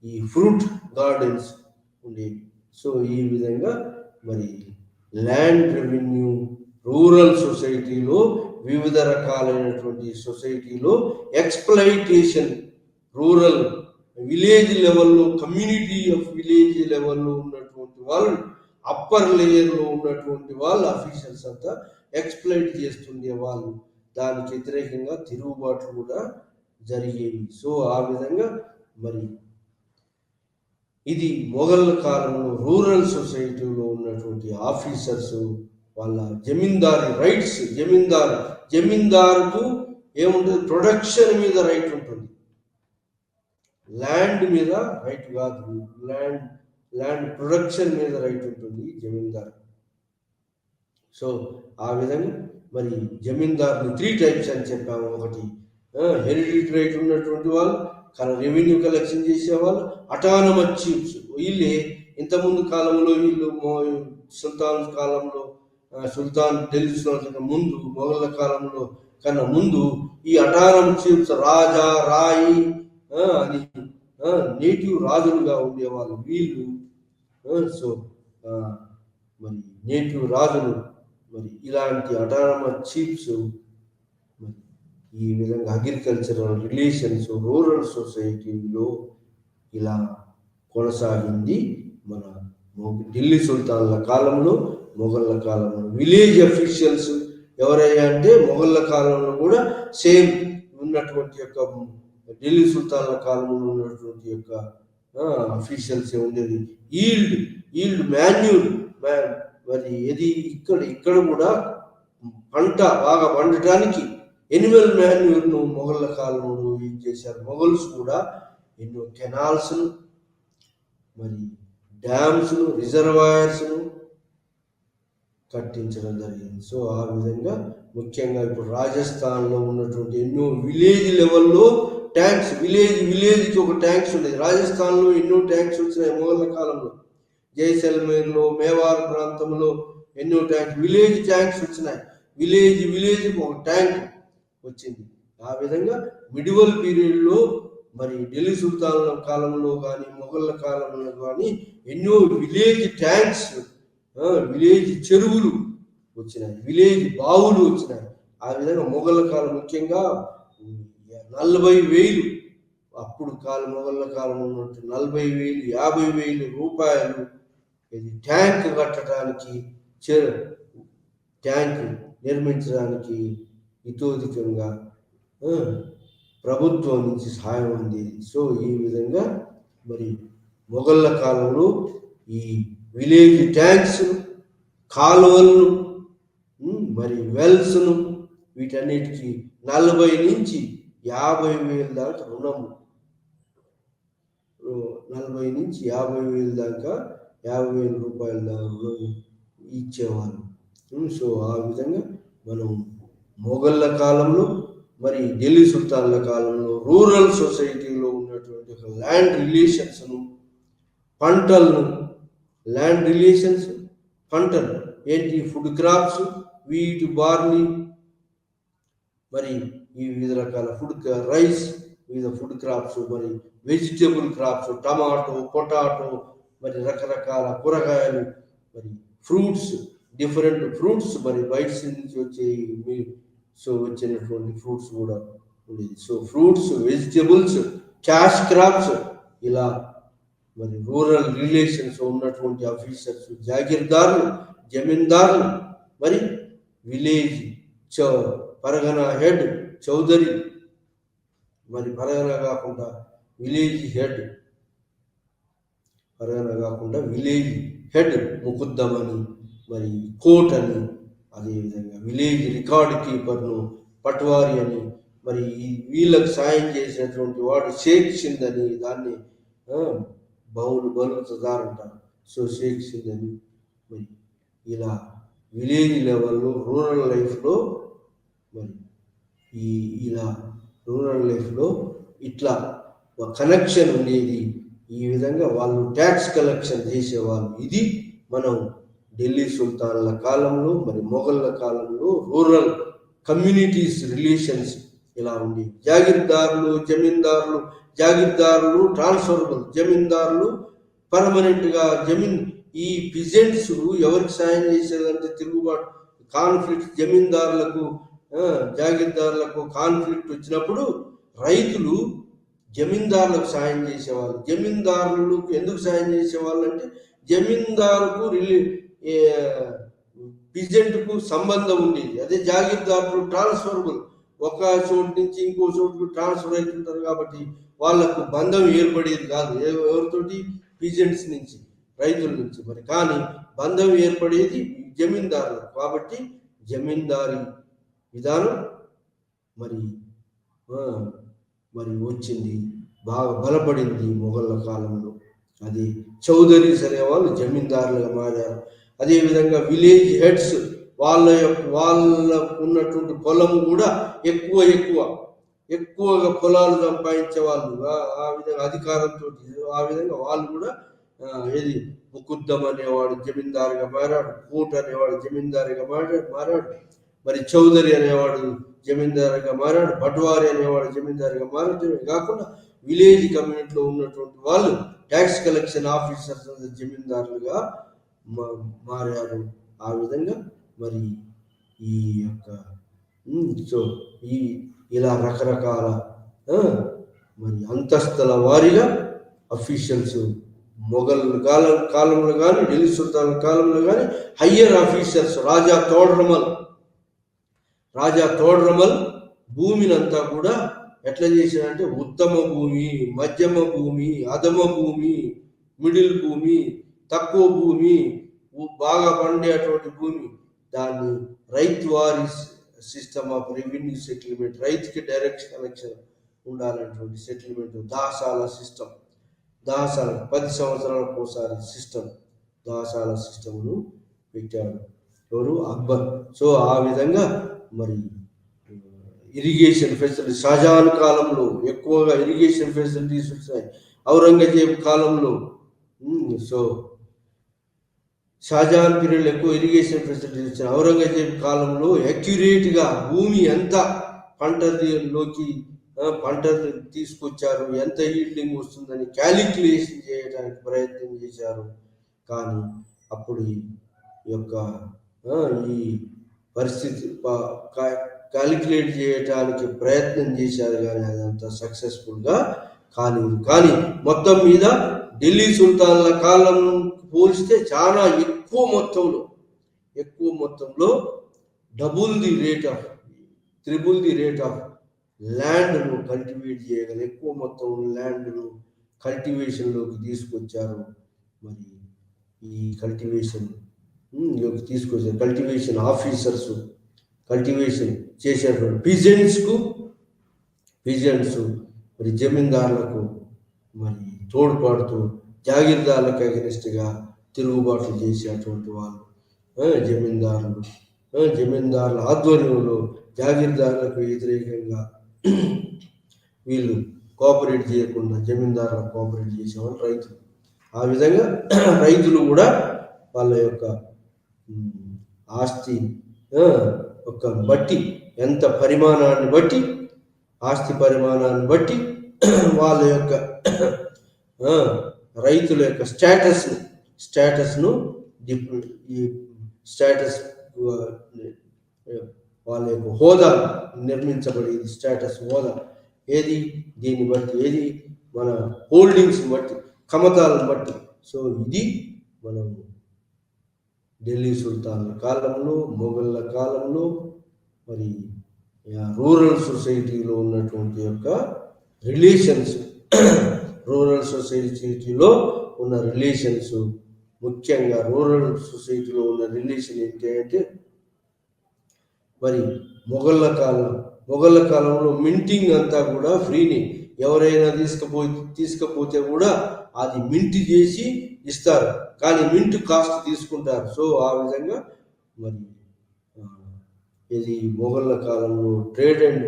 A: ఈ ఫ్రూట్ గార్డెన్స్ ఉండేవి. సో ఈ విధంగా మరి ల్యాండ్ రెవెన్యూ రూరల్ సొసైటీలో వివిధ రకాలైనటువంటి సొసైటీలో ఎక్స్ప్లైటేషన్ రూరల్ విలేజ్ లెవెల్లో, కమ్యూనిటీ ఆఫ్ విలేజ్ లెవెల్లో ఉన్నటువంటి వాళ్ళు, అప్పర్ లేయర్లో ఉన్నటువంటి వాళ్ళు అఫీషియల్స్ అంతా ఎక్స్ప్లైట్ చేస్తుండే వాళ్ళు. దానికి వ్యతిరేకంగా తిరుగుబాట్లు కూడా జరిగేవి. సో ఆ విధంగా మరి ఇది మొఘళ్ళ కాలంలో రూరల్ సొసైటీలో ఉన్నటువంటి ఆఫీసర్స్ వాళ్ళ జమీందారీ రైట్స్. జమీందారుకు ఏముంటుంది? ప్రొడక్షన్ మీద రైట్ ఉంటుంది, ల్యాండ్ మీద రైట్ కాదు. ల్యాండ్ ప్రొడక్షన్ మీద రైట్ ఉంటుంది జమీందారు. సో ఆ విధంగా మరి జమీందారులు 3 టైప్స్ అని చెప్పాము. ఒకటి హెరిడిటరీ రైట్ ఉన్నటువంటి వాళ్ళు, రెవెన్యూ కలెక్షన్ చేసేవాళ్ళు, అటానమస్ చీఫ్స్. వీళ్ళే ఇంతకుముందు కాలంలో వీళ్ళు సుల్తాన్ కాలంలో, ఢిల్లీ సుల్తాన్ ముందు, మొఘళ్ళ కాలంలో కన్నా ముందు ఈ అటానమస్ చీఫ్స్ రాజా, రాయి అని నేటివ్ రాజులుగా ఉండేవాళ్ళు వీళ్ళు. సో మరి నేటివ్ రాజులు మరి ఇలాంటి అటానమస్ చీఫ్స్ మరి ఈ విధంగా అగ్రికల్చరల్ రిలేషన్స్ రూరల్ సొసైటీలో ఇలా కొనసాగింది. మన ఢిల్లీ సుల్తాన్ల కాలంలో, మొఘళ్ళ కాలంలో. విలేజ్ అఫీషియల్స్ ఎవరయ్యా అంటే మొఘళ్ళ కాలంలో కూడా సేమ్ ఉన్నటువంటి యొక్క ఢిల్లీ సుల్తాన్ల కాలంలో ఉన్నటువంటి యొక్క అఫీషియల్స్ ఉండేది. ఈల్డ్ మాన్యూల్, మరి ఇది ఇక్కడ కూడా పంట బాగా పండటానికి ఎనిమల్ మాన్యూర్ను మొఘళ్ళ కాలంలో యూజ్ చేశారు. మొఘల్స్ కూడా ఎన్నో కెనాల్స్ను, మరి డ్యామ్స్ను, రిజర్వాయర్స్ను కట్టించడం జరిగింది. సో ఆ విధంగా ముఖ్యంగా ఇప్పుడు రాజస్థాన్లో ఉన్నటువంటి ఎన్నో విలేజ్ లెవెల్లో ట్యాంక్స్, విలేజ్కి ఒక ట్యాంక్స్ ఉండేది. రాజస్థాన్లో ఎన్నో ట్యాంక్స్ వచ్చినాయి మొఘళ్ళ కాలంలో. జైసల్మేర్లో, మేవార్ ప్రాంతంలో ఎన్నో ట్యాంక్స్, విలేజ్ ట్యాంక్స్ వచ్చినాయి. విలేజ్కి ఒక ట్యాంక్ వచ్చింది. ఆ విధంగా మిడివల్ పీరియడ్లో మరి ఢిల్లీ సుల్తాన్ల కాలంలో కానీ మొఘళ్ళ కాలంలో కానీ ఎన్నో విలేజ్ ట్యాంక్స్, విలేజ్ చెరువులు వచ్చినాయి, విలేజ్ బావులు వచ్చినాయి. ఆ విధంగా మొఘళ్ళ కాలం ముఖ్యంగా 40,000 అప్పుడు మొఘళ్ళ కాలం ఉన్నట్టు 40,000, 50,000 రూపాయలు ఇది ట్యాంక్ కట్టడానికి, ట్యాంక్ నిర్మించడానికి ఇతోధికంగా ప్రభుత్వం నుంచి సహాయం ఉంది. సో ఈ విధంగా మరి మొఘళ్ళ కాలంలో ఈ విలేజ్ ట్యాంక్స్, కాలువలను, మరి వెల్స్ను, వీటన్నిటికీ 40,000 నుంచి 50,000 దాకా రుణము, 40,000 నుంచి 50,000 దాకా 50,000 రూపాయల దాకా రుణం ఇచ్చేవాళ్ళు. సో ఆ విధంగా మనం మొఘళ్ళ కాలంలో మరి ఢిల్లీ సుల్తాన్ల కాలంలో రూరల్ సొసైటీలో ఉన్నటువంటి ఒక ల్యాండ్ రిలేషన్స్ను, పంటలను, ల్యాండ్ రిలేషన్స్, పంటలు ఏంటి, ఫుడ్ క్రాప్స్, వీట్, బార్లీ, మరి ఈ వివిధ రకాల రైస్, వివిధ ఫుడ్ క్రాప్స్, మరి వెజిటేబుల్ క్రాప్స్, టమాటో, పొటాటో, మరి రకరకాల కూరగాయలు, మరి ఫ్రూట్స్, డిఫరెంట్ ఫ్రూట్స్, మరి బయట నుంచి వచ్చినటువంటి ఫ్రూట్స్ కూడా ఉండేది. So fruits, vegetables, cash crops, ఇలా మరి రూరల్ రిలేషన్స్ ఉన్నటువంటి ఆఫీసర్స్, జాగీర్దారులు, జమీందారులు, మరి విలేజ్ పరగనా హెడ్, చౌదరి, మరి పరగనా కాకుండా విలేజ్ హెడ్, పరగనా కాకుండా విలేజ్ హెడ్ ముకుద్దం అని, మరి కోర్ట్ అని, అదేవిధంగా విలేజ్ రికార్డ్ కీపర్ను పట్వారి అని, మరి వీళ్ళకు సాయం చేసినటువంటి వాడు షేక్ సింద్ అని, దాన్ని బలుదారు అంటారు. సో షేక్ సింద్ అని, మరి ఇలా విలేజ్ లెవెల్లో రూరల్ లైఫ్లో మరి ఇలా రూరల్ లైఫ్లో ఇట్లా కనెక్షన్ ఉండేది. ఈ విధంగా వాళ్ళు ట్యాక్స్ కలెక్షన్ చేసేవాళ్ళు. ఇది మనం ఢిల్లీ సుల్తాన్ల కాలంలో, మరి మొఘళ్ళ కాలంలో రూరల్ కమ్యూనిటీస్ రిలేషన్స్ ఇలా ఉండేవి. జాగీర్దారులు, జమీందారులు, జాగీర్దారులు ట్రాన్స్ఫరబుల్, జమీందారులు పర్మనెంట్గా ఈ పిజెంట్స్ ఎవరికి సాయం చేసేదంటే తిరుగుబాటు, కాన్ఫ్లిక్ట్, జమీందారులకు జాగీర్దారులకు కాన్ఫ్లిక్ట్ వచ్చినప్పుడు రైతులు జమీందారులకు సాయం చేసేవాళ్ళు. జమీందారులకు ఎందుకు సాయం చేసేవాళ్ళు అంటే జమీందారుకు పిజెంట్కు సంబంధం ఉండేది. అదే జాగీర్దారులు ట్రాన్స్ఫరబుల్, ఒక చోటు నుంచి ఇంకో చోటుకు ట్రాన్స్ఫర్ అవుతుంటారు కాబట్టి వాళ్లకు బంధం ఏర్పడేది కాదు ఎవరితోటి, పిజెంట్స్ నుంచి, రైతుల నుంచి. మరి కానీ బంధం ఏర్పడేది జమీందారులు. కాబట్టి జమీందారీ విధానం మరి వచ్చింది, బాగా బలపడింది మొఘళ్ళ కాలంలో. అది చౌదరీస్ అనేవాళ్ళు జమీందారులుగా మారారు. అదేవిధంగా విలేజ్ హెడ్స్ వాళ్ళకు ఉన్నటువంటి పొలం కూడా ఎక్కువగా పొలాలు సంపాదించే వాళ్ళు, ఆ విధంగా అధికారంతో, ఆ విధంగా వాళ్ళు కూడా ముకుద్దం అనేవాడు జమీందారుగా మారాడు, కోట్ అనేవాడు జమీందారుగా మారాడు, మరి చౌదరి అనేవాడు జమీందారుగా మారాడు, పట్వారి అనేవాడు జమీందారుగా మారాడు. కాకుండా విలేజ్ కమ్యూనిటీలో ఉన్నటువంటి వాళ్ళు ట్యాక్స్ కలెక్షన్ ఆఫీసర్స్ జమీందారులుగా మారారు. ఆ విధంగా మరి ఈ యొక్క ఇలా రకరకాల మరి అంతస్తుల వారిగా అఫీషియల్స్ మొఘల్ కాలంలో కానీ ఢిల్లీ సుల్తాన్ కాలంలో కానీ హయ్యర్ ఆఫీసర్స్, రాజా తోడ్రమల్ భూమినంతా కూడా ఎట్లా చేశారంటే ఉత్తమ భూమి, మధ్యమ భూమి, అధమ భూమి, మిడిల్ భూమి, తక్కువ భూమి, బాగా పండేటువంటి భూమి, దాన్ని రైతు వారి సిస్టమ్ ఆఫ్ రెవెన్యూ సెటిల్మెంట్, రైతుకి డైరెక్ట్ కనెక్షన్ ఉండాలనేటువంటి సెటిల్మెంట్, దాసాల సిస్టమ్, దాసాల 10 సంవత్సరాలకు ఒకసారి సిస్టమ్, దాసాల సిస్టమ్ను పెట్టాడు ఎవరు? అక్బర్. సో ఆ విధంగా మరి ఇరిగేషన్ ఫెసిలిటీ షాజహాన్ కాలంలో ఎక్కువగా ఇరిగేషన్ ఫెసిలిటీస్ వచ్చాయి. ఔరంగజేబ్ కాలంలో సో షాజహాన్ పీరియడ్లో ఎక్కువ ఇరిగేషన్ ఫెసిలిటీస్ వచ్చాయి. ఔరంగజేబ్ కాలంలో అక్యురేట్గా భూమి ఎంత పంటలోకి పంట తీసుకొచ్చారు, ఎంత ఈల్డింగ్ వస్తుందని క్యాలిక్యులేషన్ చేయడానికి ప్రయత్నం చేశారు. కానీ అప్పుడు ఈ యొక్క ఈ పరిస్థితి క్యాలిక్యులేట్ చేయడానికి ప్రయత్నం చేశారు, కానీ అదంతా సక్సెస్ఫుల్గా కాలేదు. కానీ మొత్తం మీద ఢిల్లీ సుల్తాన్ల కాలం పోలిస్తే చాలా ఎక్కువ మొత్తంలో double the rate of, triple the rate of ల్యాండ్ను కల్టివేట్ చేయగల, ఎక్కువ మొత్తం ల్యాండ్ను కల్టివేషన్లోకి తీసుకొచ్చారు. మరి ఈ కల్టివేషన్ తీసుకొచ్చారు. కల్టివేషన్ ఆఫీసర్స్ కల్టివేషన్ చేసేటువంటి పీజెంట్స్ మరి జమీందారులకు మరి తోడ్పడుతూ జాగీర్దారులకు అగెనిస్ట్గా తిరుగుబాట్లు చేసేటువంటి వాళ్ళు, జమీందారుల ఆధ్వర్యంలో జాగీర్దారులకు వ్యతిరేకంగా వీళ్ళు కోఆపరేట్ చేయకుండా జమీందారులకు కోఆపరేట్ చేసేవాళ్ళు రైతులు. ఆ విధంగా రైతులు కూడా వాళ్ళ యొక్క ఆస్తి ఒక బట్టి, ఎంత పరిమాణాన్ని బట్టి, ఆస్తి పరిమాణాన్ని బట్టి వాళ్ళ యొక్క రైతుల యొక్క స్టేటస్ను ఈ స్టేటస్ వాళ్ళ యొక్క హోదా నిర్మించబడేది. స్టేటస్ హోదా ఏది? దీన్ని బట్టి, ఏది మన హోల్డింగ్స్ బట్టి, కమతాలను బట్టి. సో ఇది మనం ఢిల్లీ సుల్తాన్ల కాలంలో, మొఘళ్ళ కాలంలో మరి రూరల్ సొసైటీలో ఉన్నటువంటి యొక్క రిలేషన్స్, రూరల్ సొసైటీలో ఉన్న రిలేషన్స్, ముఖ్యంగా రూరల్ సొసైటీలో ఉన్న రిలేషన్ ఏంటంటే మరి మొఘళ్ళ కాలంలో మింటింగ్ అంతా కూడా ఫ్రీని, ఎవరైనా తీసుకపోతే కూడా అది మింట్ చేసి ఇస్తారు, కానీ మింట్ కాస్ట్ తీసుకుంటారు. సో ఆ విధంగా మరి ఇది మొఘళ్ళ కాలంలో ట్రేడ్ అండ్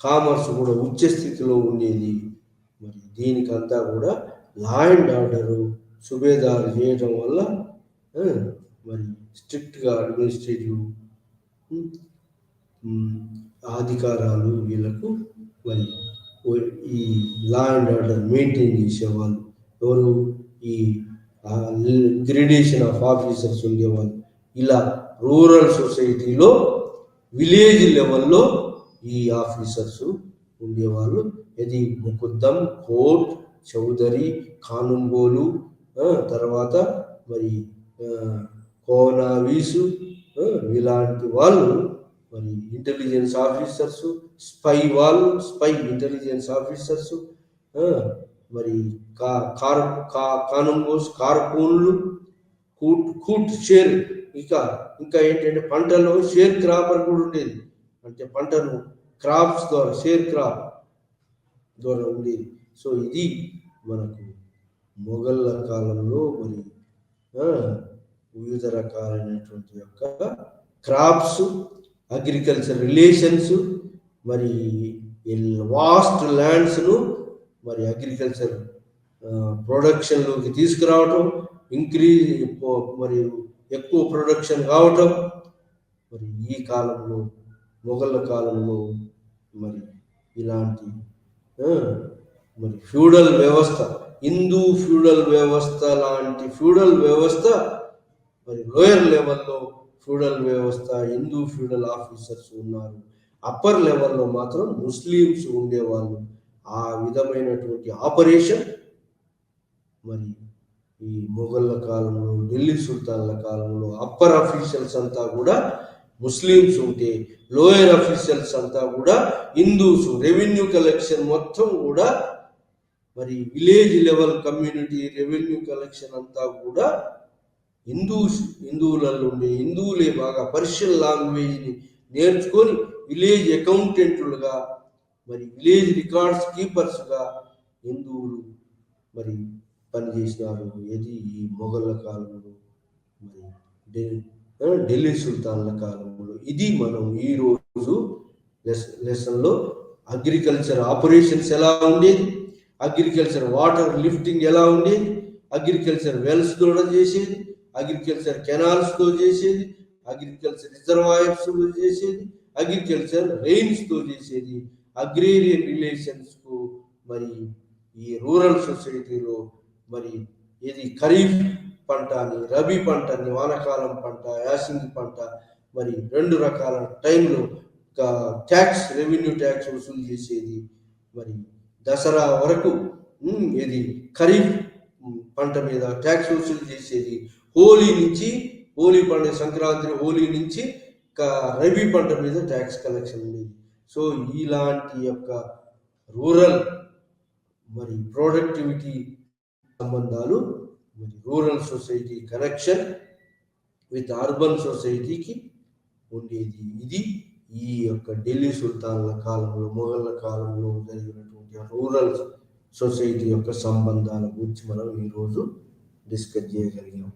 A: కామర్స్ కూడా ఉచ్చ స్థితిలో ఉండేది. మరి దీనికంతా కూడా లా అండ్ ఆర్డరు సుబేదారు చేయడం వల్ల మరి స్ట్రిక్ట్గా అడ్మినిస్ట్రేటివ్ అధికారాలు వీళ్ళకు మరి ఈ లా అండ్ ఆర్డర్ మెయింటైన్ చేసేవాళ్ళు ఎవరు? ఈ గ్రేడేషన్ ఆఫ్ ఆఫీసర్స్ ఉండేవాళ్ళు. ఇలా రూరల్ సొసైటీలో విలేజ్ లెవెల్లో ఈ ఆఫీసర్స్ ఉండేవాళ్ళు. ఇది ముకుద్దం, కోర్ట్, చౌదరి, కానుంగోలు, తర్వాత మరి కోనావీసు, ఇలాంటి వాళ్ళు మరి intelligence officers, spy intelligence officers, మరి కానుంగోస్, కార్కూన్లు, కూట్ షేర్, ఇంకా ఏంటంటే పంటలో షేర్ క్రాపర్ కూడా ఉండేది. అంటే పంటను క్రాప్స్ ద్వారా, షేర్ క్రాప్ ద్వారా ఉండేది. సో ఇది మనకు మొఘళ్ళ కాలంలో మరి వివిధ రకాలైనటువంటి యొక్క క్రాప్స్, అగ్రికల్చర్ రిలేషన్స్, మరి వాస్ట్ ల్యాండ్స్ను మరి అగ్రికల్చర్ ప్రొడక్షన్లోకి తీసుకురావటం, మరియు ఎక్కువ ప్రొడక్షన్ కావటం. మరి ఈ కాలంలో మొఘళ్ళ కాలంలో మరి ఇలాంటి మరి ఫ్యూడల్ వ్యవస్థ, హిందూ ఫ్యూడల్ వ్యవస్థ లాంటి ఫ్యూడల్ వ్యవస్థ మరి లోయర్ లెవెల్లో ఫ్యూడల్ వ్యవస్థ, హిందూ ఫ్యూడల్ ఆఫీసర్స్ ఉన్నారు. అప్పర్ లెవెల్లో మాత్రం ముస్లిమ్స్ ఉండేవాళ్ళు. ఆ విధమైనటువంటి ఆపరేషన్ మరి ఈ మొఘళ్ళ కాలంలో, ఢిల్లీ సుల్తాన్ల కాలంలో అప్పర్ అఫీషియల్స్ అంతా కూడా ముస్లిమ్స్ ఉంటే లోయర్ అఫీషియల్స్ అంతా కూడా హిందూస్, రెవెన్యూ కలెక్షన్ మొత్తం కూడా మరి village level community revenue collection అంతా కూడా హిందువులలో ఉండే హిందువులే బాగా పర్షియన్ లాంగ్వేజ్ని నేర్చుకొని విలేజ్ అకౌంటెంట్లుగా మరి విలేజ్ రికార్డ్స్ కీపర్స్గా హిందువులు మరి పనిచేసినారు. ఏది ఈ మొఘళ్ళ కాలంలో, మరి ఢిల్లీ సుల్తాన్ల కాలంలో. ఇది మనం ఈరోజు లెసన్లో అగ్రికల్చర్ ఆపరేషన్స్ ఎలా ఉండేది, అగ్రికల్చర్ వాటర్ లిఫ్టింగ్ ఎలా ఉండేది, అగ్రికల్చర్ వెల్స్ ద్వారా చేసేది, అగ్రికల్చర్ కెనాల్స్తో చేసేది, అగ్రికల్చర్ రిజర్వాయర్స్తో చేసేది, అగ్రికల్చర్ రెయిన్స్తో చేసేది, అగ్రేరియన్ రిలేషన్స్కు మరి ఈ రూరల్ సొసైటీలో మరి ఇది ఖరీఫ్ పంట అని, రబీ పంట అని, వానాకాలం పంట, యాసింగి పంట, మరి 2 రకాల టైంలో ట్యాక్స్ రెవెన్యూ ట్యాక్స్ వసూలు చేసేది. మరి దసరా వరకు ఇది ఖరీఫ్ పంట మీద ట్యాక్స్ వసూలు చేసేది. హోలీ పండుగ సంక్రాంతి హోలీ నుంచి రబీ పంట మీద ట్యాక్స్ కలెక్షన్ ఉండేది. సో ఇలాంటి యొక్క రూరల్ మరి ప్రొడక్టివిటీ సంబంధాలు, మరి rural society connection with urban సొసైటీకి ఉండేది. ఇది ఈ యొక్క ఢిల్లీ సుల్తాన్ల కాలంలో, మొఘళ్ళ కాలంలో జరిగినటువంటి రూరల్ సొసైటీ యొక్క సంబంధాల గురించి మనం ఈరోజు డిస్కస్ చేయగలిగాం.